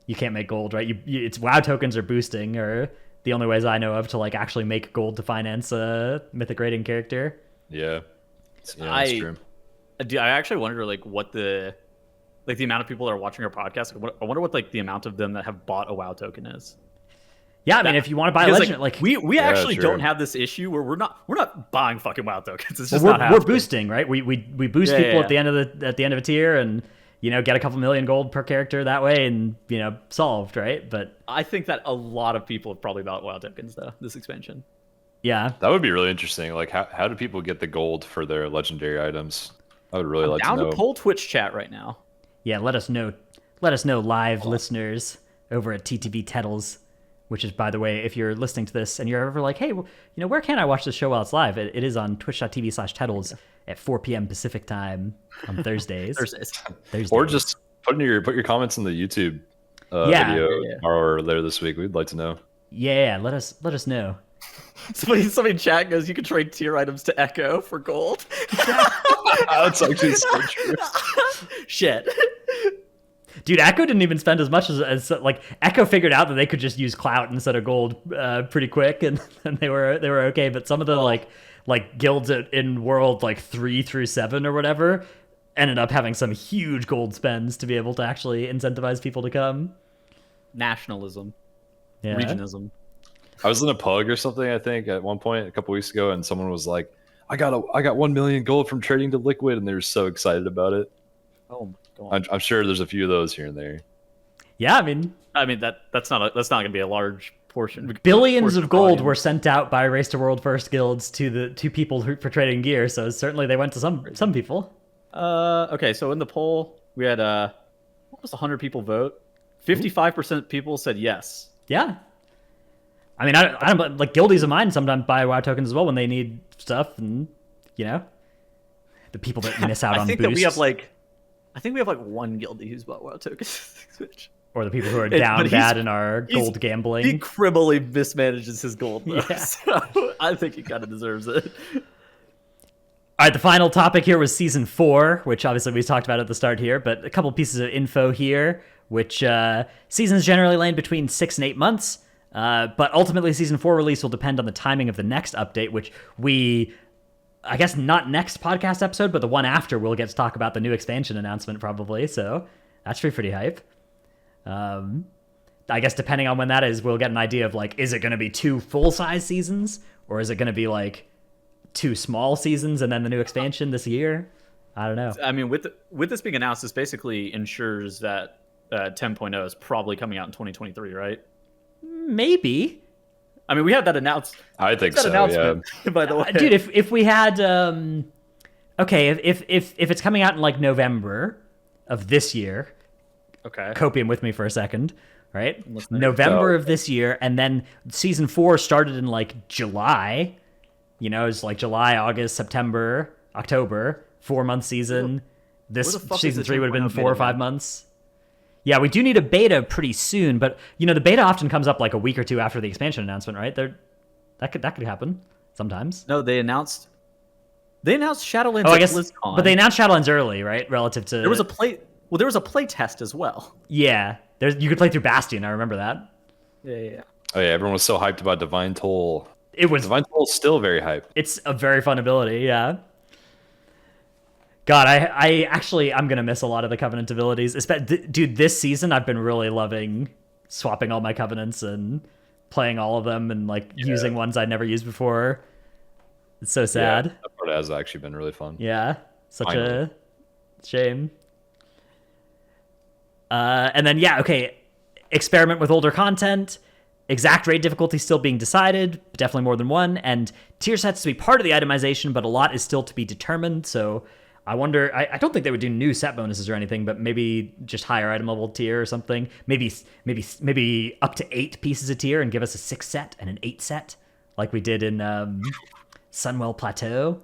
you can't make gold, right? It's WoW tokens or boosting or the only ways I know of to like actually make gold to finance a mythic rating character. Yeah, that's true. I actually wonder like what the amount of people that are watching our podcast. I wonder what like the amount of them that have bought a WoW token is. Yeah, I mean, if you want to buy a legend, like we actually true. don't have this issue where we're not buying fucking WoW tokens. It's just we're not boosting, right? We boost people at the end of a tier, and get a couple million gold per character that way, and solved, right? But I think that a lot of people have probably bought WoW tokens though this expansion. Yeah, that would be really interesting. Like, how do people get the gold for their legendary items? I would really like to know. Down to poll Twitch chat right now. Yeah, let us know. Let us know, live listeners over at TTV Tettles. Which is, by the way, if you're listening to this and you're ever like, hey, where can I watch the show while it's live? It is on twitch.tv/Tettles at 4 p.m. Pacific time on Thursdays. Or just put your comments in the YouTube video tomorrow or later this week. We'd like to know. Yeah, let us know. Somebody in chat goes, you can trade tier items to Echo for gold. That's actually so true. Shit. Dude, Echo didn't even spend as much as like Echo figured out that they could just use clout instead of gold pretty quick, and they were okay. But some of the like guilds in world like 3 through 7 or whatever ended up having some huge gold spends to be able to actually incentivize people to come. Nationalism, yeah. Regionism. I was in a pug or something, I think, at one point a couple weeks ago, and someone was like, I got 1 million gold from trading to Liquid, and they were so excited about it. Oh my god! I'm sure there's a few of those here and there. Yeah, I mean that's not going to be a large portion. Billions of gold were sent out by Race to World First guilds to people for trading gear, so certainly they went to some people. Okay, so in the poll we had what was 100 people vote? 55% people said yes. Yeah. I mean, I don't like guildies of mine sometimes buy WoW tokens as well when they need stuff, and the people that miss out on boosts. I think we have like one guildie who's bought WoW tokens. Or the people who are down bad in our gold gambling. He criminally mismanages his gold, though. Yeah. So I think he kind of deserves it. All right, the final topic here was Season 4, which obviously we talked about at the start here, but a couple pieces of info here, which seasons generally land between 6 and 8 months, but ultimately Season 4 release will depend on the timing of the next update, which I guess not next podcast episode, but the one after we'll get to talk about the new expansion announcement probably, so that should be pretty hype. I guess depending on when that is, we'll get an idea of like, is it going to be 2 full-size seasons, or is it going to be like 2 small seasons and then the new expansion this year? I don't know. I mean, with this being announced, this basically ensures that 10.0 is probably coming out in 2023, right? Maybe. I mean, we had that announced. I think so. Yeah. By the way, dude, if we had, okay, if it's coming out in like November of this year, okay, copium with me for a second, right? November of this year, and then Season 4 started in like July. It's like July, August, September, October, 4-month season. This Season 3 would have been 4 or 5 months. Yeah, we do need a beta pretty soon, but the beta often comes up like a week or 2 after the expansion announcement, right? That could happen sometimes. No, they announced Shadowlands. Oh, I guess, BlizzCon. But they announced Shadowlands early, right? Relative to there was a play test as well. Yeah, you could play through Bastion. I remember that. Yeah. Oh yeah, everyone was so hyped about Divine Toll. Divine Toll's still very hyped. It's a very fun ability, yeah. God, I'm gonna miss a lot of the Covenant abilities. Dude, this season I've been really loving swapping all my Covenants and playing all of them and using ones I'd never used before. It's so sad. Yeah, that part has actually been really fun. Yeah, such a shame. And then experiment with older content. Exact raid difficulty still being decided, definitely more than one, and tier sets to be part of the itemization, but a lot is still to be determined. So I wonder, I don't think they would do new set bonuses or anything, but maybe just higher item level tier or something. Maybe up to 8 pieces of tier and give us a 6 set and an 8 set, like we did in Sunwell Plateau.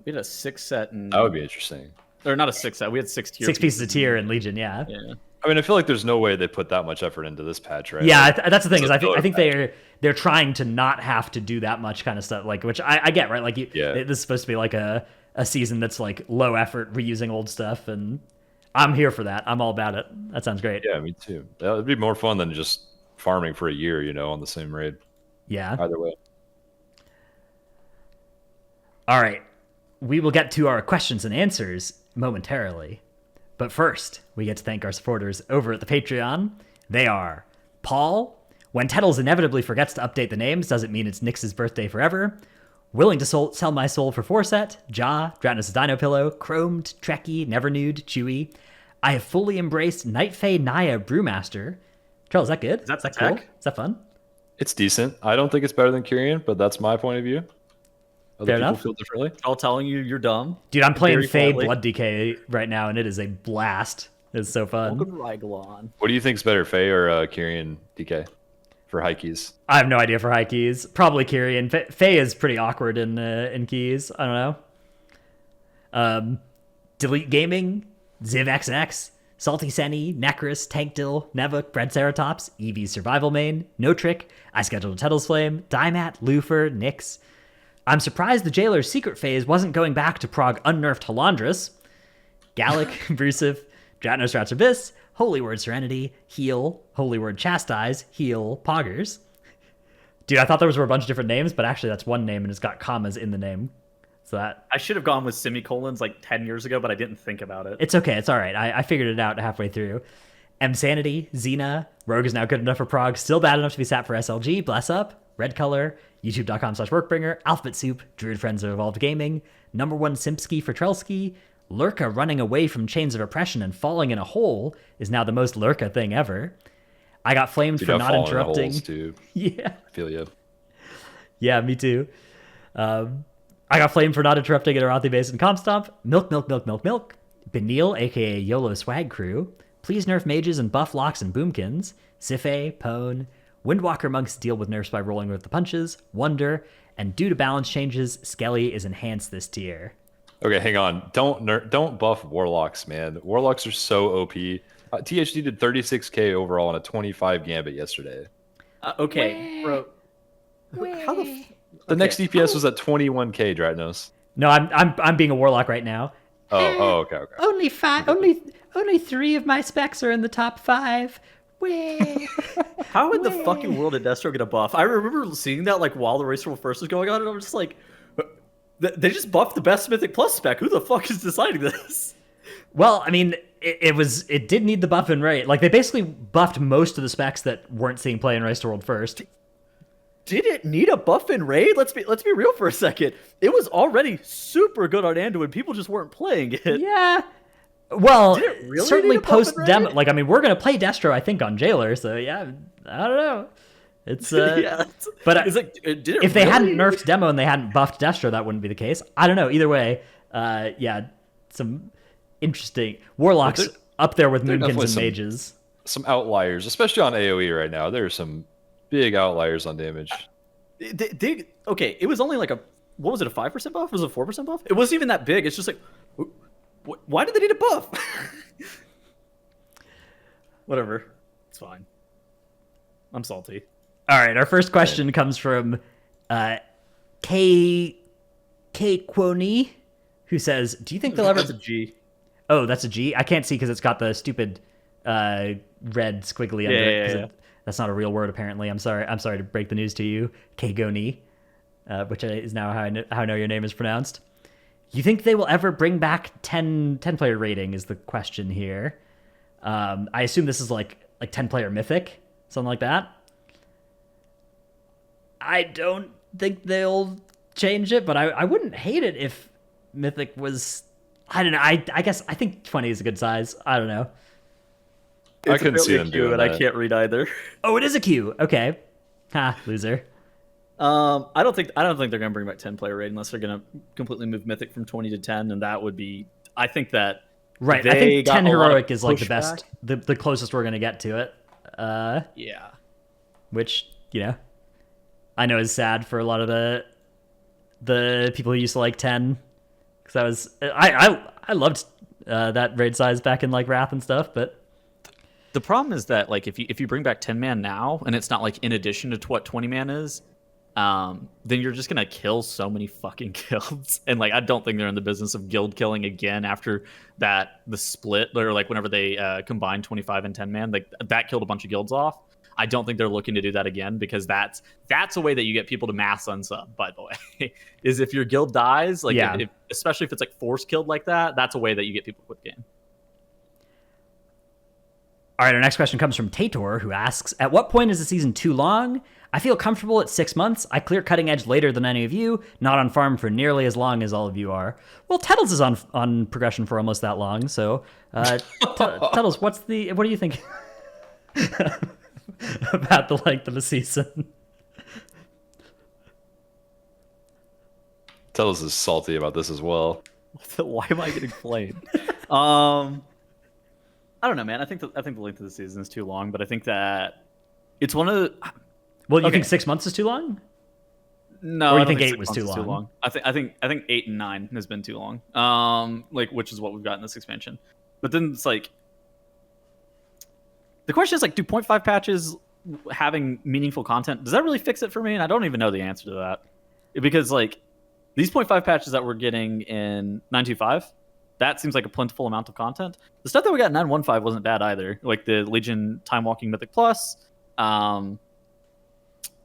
we had a 6 set and That would be interesting. or not a 6 set. We had 6 tier. 6 pieces of tier in Legion, yeah. Yeah. I mean, I feel like there's no way they put that much effort into this patch, right? Yeah, Like, that's the thing is it's a I think filler they're trying to not have to do that much kind of stuff, like, which I get, right? Like Yeah. this is supposed to be like a season that's like low effort, reusing old stuff, and I'm here for that. I'm all about it. That sounds great. Yeah, me too. That would be more fun than just farming for a year, on the same raid. Yeah. Either way. All right. We will get to our questions and answers momentarily. But first, we get to thank our supporters over at the Patreon. They are Paul. When Tettles inevitably forgets to update the names, doesn't mean it's Nyx's birthday forever. Willing to sell my soul for 4 set. Ja, Dratnos' Dino Pillow, Chromed, Trekkie, Never Nude, Chewy. I have fully embraced Night Fae Naya Brewmaster. Charles, is that good? Is that cool? tech? Is that fun? It's decent. I don't think it's better than Kyrian, but that's my point of view. Other Fair people enough. feel differently. All telling you you're dumb. Dude, I'm playing Very Fae quietly. Blood Decay right now, and it is a blast. It's so fun. Welcome to Ryglon. What do you think's better, Faye or Kyrian DK for high keys? I have no idea for high keys. Probably Kyrian. Faye is pretty awkward in keys. I don't know. Delete Gaming, ZivXX, Salty Senny, Necris, Tankdill, Nevuk, Breadceratops, Eevee's Survival Main, No Trick, I Scheduled a Tettles Flame, Dymat, Lufer, Nyx. I'm surprised the Jailer's secret phase wasn't going back to prog unnerfed Halandras. Gallic, Brusive, Dratnos Rats Abyss, Holy Word Serenity, Heal, Holy Word Chastise, Heal, Poggers. Dude, I thought there were a bunch of different names, but actually that's one name and it's got commas in the name. So that I should have gone with semicolons like 10 years ago, but I didn't think about it. it's okay. It's all right. I figured it out halfway through. M Sanity, Xena, Rogue is now good enough for prog, still bad enough to be sat for SLG, Bless Up, Red Color, YouTube.com/Workbringer, Alphabet Soup, Druid Friends of Evolved Gaming, Number 1 Simpsky for Trelsky, Lurka running away from chains of oppression and falling in a hole is now the most Lurka thing ever. I got flamed Dude, for I've not fallen in interrupting. holes, too. Yeah. I feel you. Yeah, me too. I got flamed for not interrupting an Arathi base in Comstomp. Milk, milk, milk, milk, milk. Benil, aka YOLO Swag Crew. Please nerf mages and buff locks and boomkins. Sife, Pone. Windwalker monks deal with nerfs by rolling with the punches. Wonder. And due to balance changes, Skelly is enhanced this tier. Okay, hang on. Don't buff warlocks, man. Warlocks are so OP. THD did 36k overall on a 25 gambit yesterday. Okay, bro. How the The next DPS was at 21k, Dratnos. No, I'm being a warlock right now. Okay. Only 3 of my specs are in the top 5. How in the fucking world did Destro get a buff? I remember seeing that like while the race rule first was going on, and I was just like, they just buffed the best Mythic Plus spec. Who the fuck is deciding this? Well, I mean, it did need the buff in Raid. Like, they basically buffed most of the specs that weren't seeing play in Race to World first. Did it need a buff in Raid? Let's be real for a second. It was already super good on Anduin. People just weren't playing it. Yeah. Well, Did it really certainly need a buff in post demo. Raid? Like, I mean, we're gonna play Destro, I think, on Jailer. So yeah, I don't know. It's Yeah, but it's like, did it if they really? hadn't nerfed demo and they hadn't buffed Destro, that wouldn't be the case. I don't know. Either way, yeah, some interesting warlocks There- up there with there are Moonkins definitely and some- mages. Some outliers, especially on AoE right now. There are some big outliers on damage. Okay, it was only like what was it, a 5% buff? Was it a 4% buff? It wasn't even that big. It's just like, why did they need a buff? Whatever, it's fine. I'm salty. All right, our first question comes from K Quoni, who says, "Do you think they'll ever?" That's a G. Oh, that's a G. I can't see because it's got the stupid red squiggly under it. 'Cause Yeah. that's not a real word, apparently. I'm sorry. I'm sorry to break the news to you, Kagoni, which is now how I know your name is pronounced. You think they will ever bring back 10 player rating? Is the question here. I assume this is like 10 player mythic, something like that. I don't think they'll change it, but I wouldn't hate it if mythic was. I don't know. I guess I think 20 is a good size. I don't know. I It's couldn't see apparently a them Q, doing and that. I can't read either. Oh, it is a Q. Okay. Ha, loser. I don't think they're gonna bring back 10-player raid unless they're gonna completely move Mythic from 20 to 10, and that would be. I think that. Right. I They think got 10 a lot of heroic is like the pushback. best, the closest we're gonna get to it. Yeah. Which I know is sad for a lot of the people who used to like 10. Because I loved that raid size back in like Wrath and stuff, but The problem is that like if you bring back 10 man now and it's not like in addition to what 20 man is, then you're just gonna kill so many fucking guilds. And like I don't think they're in the business of guild killing again after the split, or like whenever they combined 25 and 10 man, like that killed a bunch of guilds off. I don't think they're looking to do that again, because that's a way that you get people to mass unsub, by the way. Is if your guild dies, like especially if it's like force killed like that, that's a way that you get people to quit the game. All right, our next question comes from Tator, who asks, at what point is the season too long? I feel comfortable at 6 months. I clear cutting edge later than any of you, not on farm for nearly as long as all of you are. Well, Tettles is on progression for almost that long, so Tettles, what do you think about the length of a season? Tettles is salty about this as well. Why am I getting flamed? I don't know, man. I think the length of the season is too long, but I think that it's one of the. Well, you think 6 months is too long? No, or you I don't think 8 was too long? I think 8 and 9 has been too long. Like which is what we've got in this expansion. But then it's like the question is like, do 0.5 patches having meaningful content, does that really fix it for me? And I don't even know the answer to that, because like these 0.5 patches that we're getting in 925. That seems like a plentiful amount of content. The stuff that we got in 915 wasn't bad either. Like the Legion Time Walking Mythic Plus, and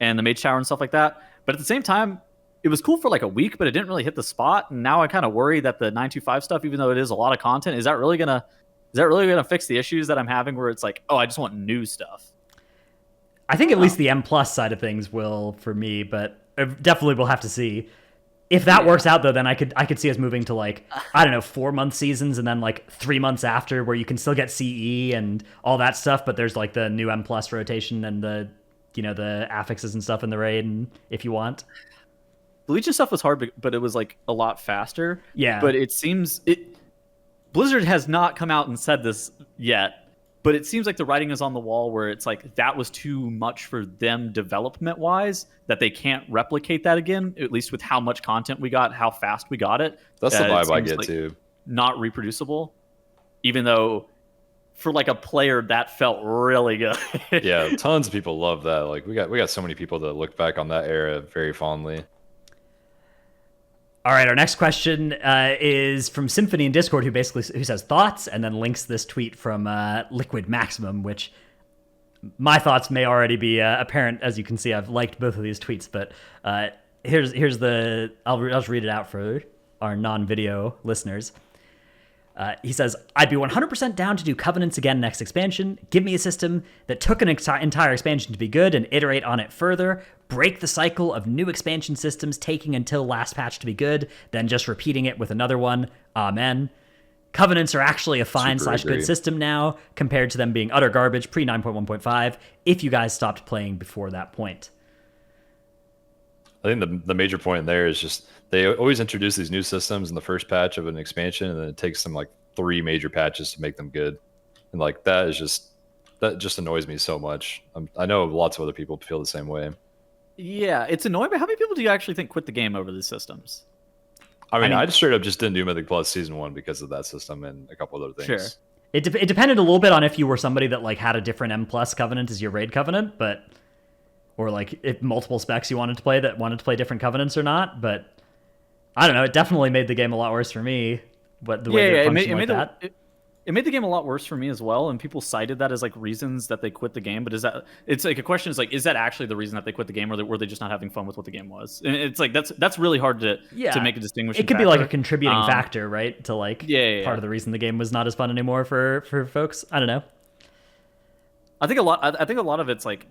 the Mage Tower and stuff like that. But at the same time, it was cool for like a week, but it didn't really hit the spot. And now I kind of worry that the 925 stuff, even though it is a lot of content, is that really gonna fix the issues that I'm having where it's like, oh, I just want new stuff? I think at least the M plus side of things will for me, but definitely we'll have to see. If that works out, though, then I could see us moving to like, I don't know, 4 month seasons, and then like 3 months after where you can still get CE and all that stuff, but there's like the new M plus rotation and the affixes and stuff in the raid, and if you want. The Legion stuff was hard, but it was like a lot faster. Yeah. But it seems Blizzard has not come out and said this yet, but it seems like the writing is on the wall where it's like that was too much for them development wise, that they can't replicate that again, at least with how much content we got, how fast we got it. That's the vibe I get too. Not reproducible, even though for like a player that felt really good. Yeah, tons of people love that. Like we got so many people that look back on that era very fondly. All right, our next question is from Symphony in Discord, who says thoughts, and then links this tweet from Liquid Maximum, which my thoughts may already be apparent. As you can see, I've liked both of these tweets, but here's I'll just read it out for our non-video listeners. He says, I'd be 100% down to do Covenants again next expansion. Give me a system that took an entire expansion to be good and iterate on it further. Break the cycle of new expansion systems taking until last patch to be good, then just repeating it with another one. Amen. Covenants are actually a fine/good system now, compared to them being utter garbage pre 9.1.5, if you guys stopped playing before that point. I think the major point there is just they always introduce these new systems in the first patch of an expansion, and then it takes them like 3 major patches to make them good. And like that just annoys me so much. I know lots of other people feel the same way. Yeah, it's annoying, but how many people do you actually think quit the game over these systems? I mean, I just straight up just didn't do Mythic Plus Season 1 because of that system and a couple other things. Sure. It depended a little bit on if you were somebody that like had a different M plus covenant as your raid covenant, or like if multiple specs you wanted to play different covenants or not. But I don't know. It definitely made the game a lot worse for me. But the way it made that. It made the game a lot worse for me as well, and people cited that as like reasons that they quit the game. But it's like a question is like, is that actually the reason that they quit the game, or were they just not having fun with what the game was? And it's like that's really hard to make a distinguishing. It could be like a contributing factor, right? To like part of the reason the game was not as fun anymore for folks. I don't know. I think a lot of it's like,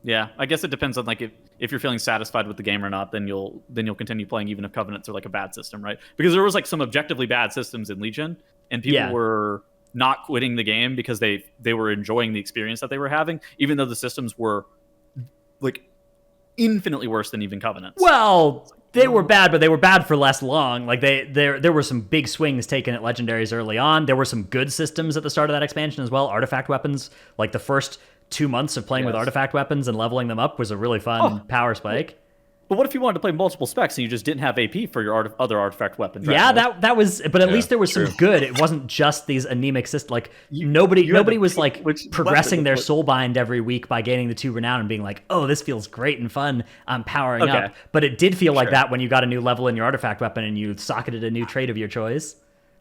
yeah, I guess it depends on like if you're feeling satisfied with the game or not, then you'll continue playing even if Covenants are like a bad system, right? Because there was like some objectively bad systems in Legion, and people were not quitting the game because they were enjoying the experience that they were having, even though the systems were like infinitely worse than even Covenants. Well, they were bad, but they were bad for less long. Like there were some big swings taken at legendaries early on. There were some good systems at the start of that expansion as well. Artifact weapons, like the first 2 months of playing with artifact weapons and leveling them up was a really fun power spike. But what if you wanted to play multiple specs and you just didn't have AP for your other artifact weapons? Yeah, that was, but at Yeah, least there was true. some good. It wasn't just these anemic systems. Like you nobody had to was pick like which progressing weapon their to put. soulbind every week by gaining the 2 renown and being like, oh, this feels great and fun. I'm powering Okay. up. But it did feel like Sure. that when you got a new level in your artifact weapon and you socketed a new trait of your choice.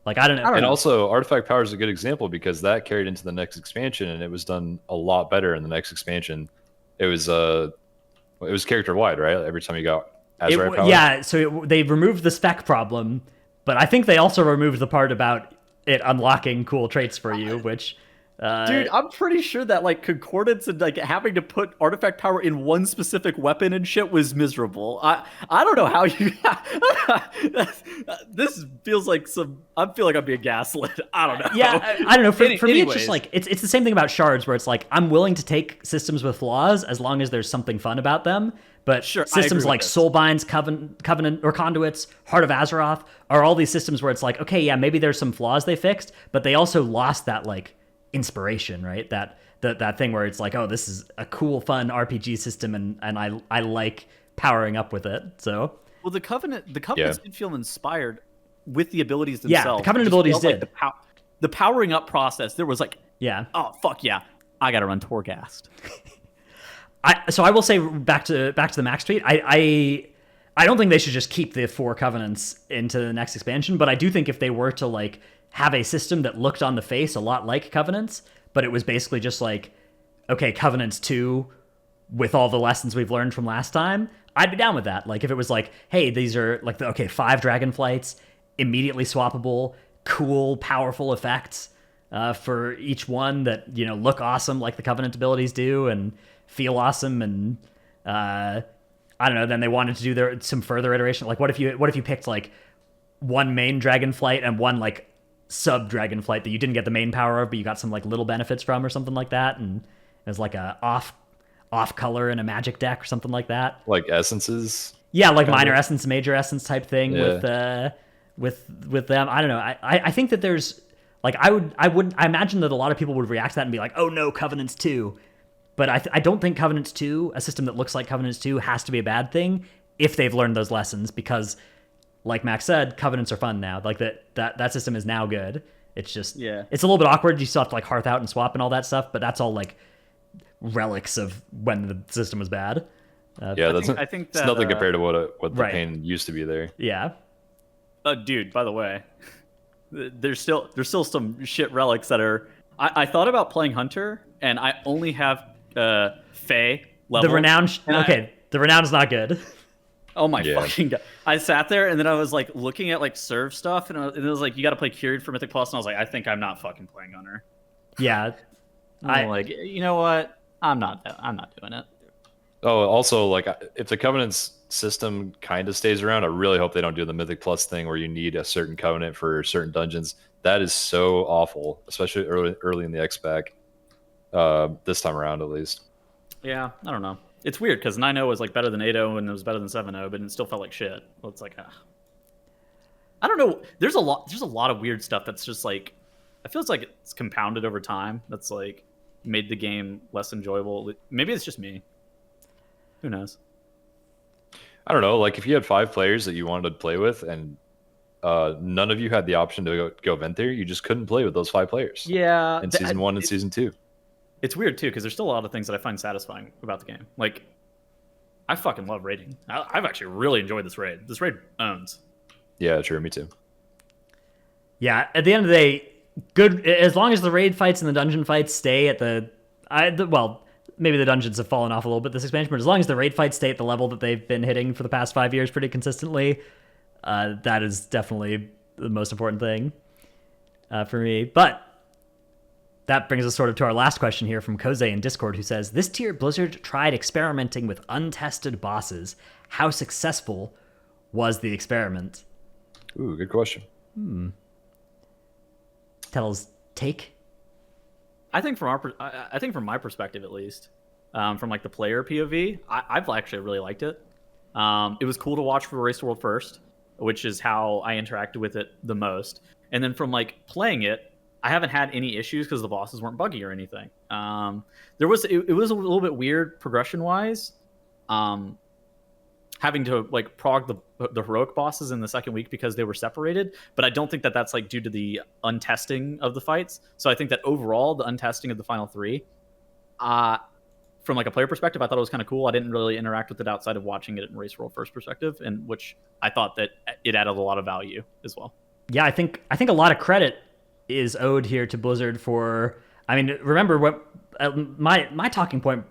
Like I don't know. And also, Artifact Power is a good example because that carried into the next expansion, and it was done a lot better in the next expansion. It was character wide, right? Every time you got Azrael Power. Yeah, so they removed the spec problem, but I think they also removed the part about it unlocking cool traits for you, which Dude, I'm pretty sure that like concordance and like having to put artifact power in one specific weapon and shit was miserable. I don't know how you. This feels like I feel like I'm being gaslit. I don't know. yeah, I don't know. For me, it's Anyways. just like it's the same thing about shards, where it's like I'm willing to take systems with flaws as long as there's something fun about them. But Sure, I systems agree like with this. Soulbinds, Covenant, or Conduits, Heart of Azeroth are all these systems where it's like, okay, yeah, maybe there's some flaws they fixed, but they also lost that like inspiration, right? That thing where it's like, oh, this is a cool, fun RPG system, and I like powering up with it. So Well, the Covenants Yeah. did feel inspired with the abilities Yeah, the themselves. Covenant It just abilities felt like did. the powering up process. There was like, yeah. oh fuck yeah, I gotta run Torghast. So I will say back to the max tweet. I don't think they should just keep the 4 covenants into the next expansion, but I do think if they were to like have a system that looked on the face a lot like covenants, but it was basically just like, okay, covenants 2 with all the lessons we've learned from last time, I'd be down with that. Like if it was like, hey, these are like 5 dragon flights, immediately swappable, cool, powerful effects for each one that look awesome like the covenant abilities do and feel awesome, and I don't know. Then they wanted to do some further iteration. Like what if you picked like one main dragon flight and one like sub dragon flight that you didn't get the main power of, but you got some like little benefits from or something like that, and it was like a off color in a magic deck or something like that. Like essences. Yeah, like Kinda. minor essence, major essence type thing Yeah. with them. I don't know. I think that there's like I imagine that a lot of people would react to that and be like, oh no, Covenants 2. But I don't think Covenants 2, a system that looks like Covenants 2, has to be a bad thing if they've learned those lessons, because like Max said, Covenants are fun now. Like that system is now good. It's just it's a little bit awkward. You still have to like hearth out and swap and all that stuff, but that's all like relics of when the system was bad. Yeah, I think it's that, nothing compared to what the right. pain used to be there. Yeah. Dude, by the way, there's still some shit relics that are. I thought about playing Hunter, and I only have Fae level. The renown. and the renown is not good. Oh my Yeah. fucking god! I sat there and then I was like looking at like serve stuff, and it was like you got to play Cured for Mythic Plus, and I was like, I think I'm not fucking playing Hunter. Yeah. I'm like, you know what? I'm not doing it. Oh, also, like, if the Covenant's system kind of stays around, I really hope they don't do the Mythic Plus thing where you need a certain Covenant for certain dungeons. That is so awful, especially early in the X-Pack. This time around, at least. Yeah, I don't know. It's weird because 9.0 was like better than 8.0 and it was better than 7.0, but it still felt like shit. Well, it's like, I don't know. There's a lot of weird stuff that's just like, it feels like it's compounded over time. That's like made the game less enjoyable. Maybe it's just me. Who knows? I don't know. Like, if you had 5 players that you wanted to play with, and none of you had the option to go Venthyr, you just couldn't play with those 5 players. Yeah. In season 1 and season 2. It's weird too because there's still a lot of things that I find satisfying about the game. Like, I fucking love raiding. I've actually really enjoyed this raid. This raid owns. Yeah, true. Me too. Yeah, at the end of the day, good as long as the raid fights and the dungeon fights stay at well, maybe the dungeons have fallen off a little bit this expansion, but as long as the raid fights stay at the level that they've been hitting for the past 5 years pretty consistently, that is definitely the most important thing for me. But that brings us sort of to our last question here from Koze in Discord, who says, this tier Blizzard tried experimenting with untested bosses. How successful was the experiment? Ooh, good question. Tells take. I think from my perspective at least, from like the player POV, I've actually really liked it. It was cool to watch for Race to World First, which is how I interacted with it the most. And then from like playing it, I haven't had any issues because the bosses weren't buggy or anything. It was a little bit weird progression wise. having to like prog the heroic bosses in the second week because they were separated, but I don't think that that's like due to the untesting of the fights. So I think that overall the untesting of the final three, from like a player perspective, I thought it was kind of cool. I didn't really interact with it outside of watching it in Race World first perspective, and which I thought that it added a lot of value as well. Yeah, I think a lot of credit is owed here to Blizzard for. I mean, remember what my talking point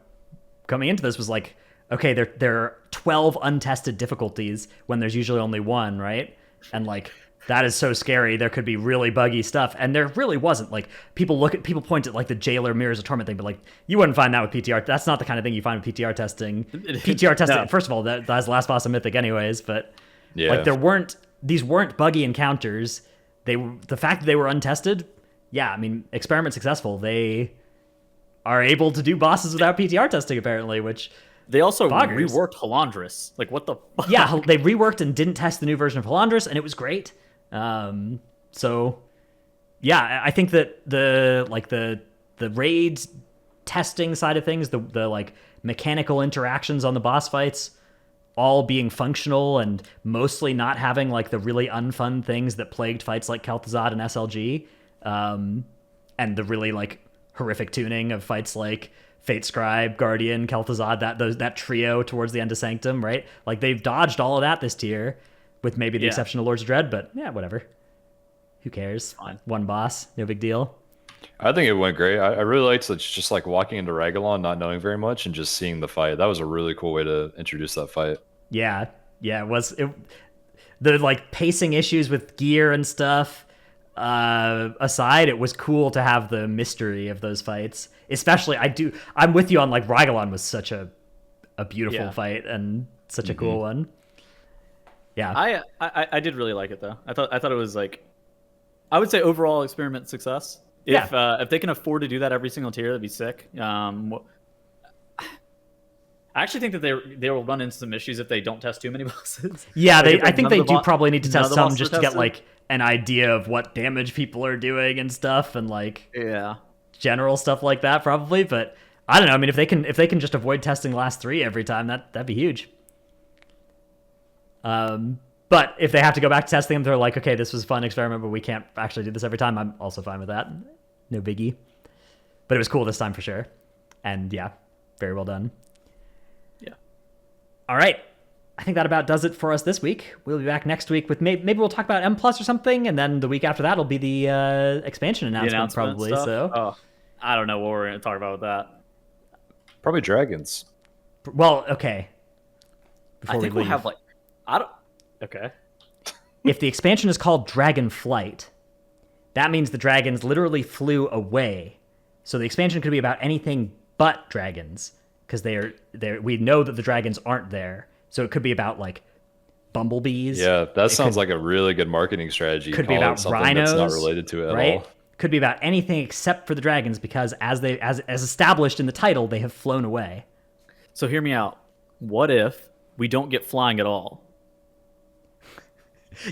coming into this was like, okay, there are 12 untested difficulties when there's usually only one, right? And like that is so scary. There could be really buggy stuff, and there really wasn't. Like people point at like the Jailer Mirrors of Torment thing, but like you wouldn't find that with PTR. That's not the kind of thing you find with PTR testing. PTR testing, no. First of all, that's Last Boss of Mythic, anyways. But yeah, like these weren't buggy encounters. The fact that they were untested, yeah, I mean, experiment successful. They are able to do bosses without PTR testing apparently, which. They also reworked Halandris. Like, what the fuck? Yeah, they reworked and didn't test the new version of Halandris, and it was great. So, yeah, I think that the raid testing side of things, the like mechanical interactions on the boss fights, all being functional and mostly not having like the really unfun things that plagued fights like Kel'Thuzad and SLG, and the really like horrific tuning of fights like Fate Scribe, Guardian, Kel'Thuzad, that trio towards the end of Sanctum, right? Like they've dodged all of that this tier, with maybe the exception of Lords of Dread, but yeah, whatever. Who cares? Fine. One boss, no big deal. I think it went great. I really liked just like walking into Ragalon, not knowing very much, and just seeing the fight. That was a really cool way to introduce that fight. Yeah, it was. The like pacing issues with gear and stuff aside, it was cool to have the mystery of those fights. Especially, I'm with you on like Ragalon was such a beautiful fight and such a cool one. Yeah, I did really like it though. I thought it was like, I would say overall experiment success. If they can afford to do that every single tier, that'd be sick. I actually think that they will run into some issues if they don't test too many bosses. Yeah, I think they do probably need to test some just to get like an idea of what damage people are doing and stuff, and like general stuff like that probably. But I don't know. I mean, if they can just avoid testing the last three every time, that'd be huge. But if they have to go back to testing them, they're like, okay, this was a fun experiment, but we can't actually do this every time. I'm also fine with that. No biggie. But it was cool this time for sure. And yeah, very well done. Yeah. All right. I think that about does it for us this week. We'll be back next week with maybe we'll talk about M+ or something, and then the week after that will be the expansion announcement probably. Stuff. So I don't know what we're going to talk about with that. Probably dragons. Well, okay. I think we'll have like okay. If the expansion is called Dragonflight, that means the dragons literally flew away. So the expansion could be about anything but dragons, because we know that the dragons aren't there. So it could be about like bumblebees. Yeah, that sounds like a really good marketing strategy. Could be about rhinos. That's not related to it right? at all. Could be about anything except for the dragons, because as established in the title, they have flown away. So hear me out. What if we don't get flying at all?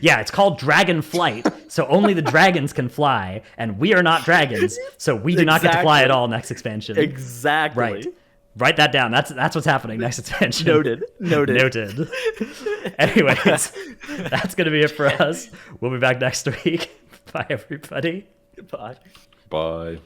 Yeah, it's called Dragonflight, so only the dragons can fly, and we are not dragons, so we do not get to fly at all next expansion. Exactly. Right. Write that down. That's what's happening next expansion. Noted. Anyways, that's going to be it for us. We'll be back next week. Bye, everybody. Goodbye. Bye.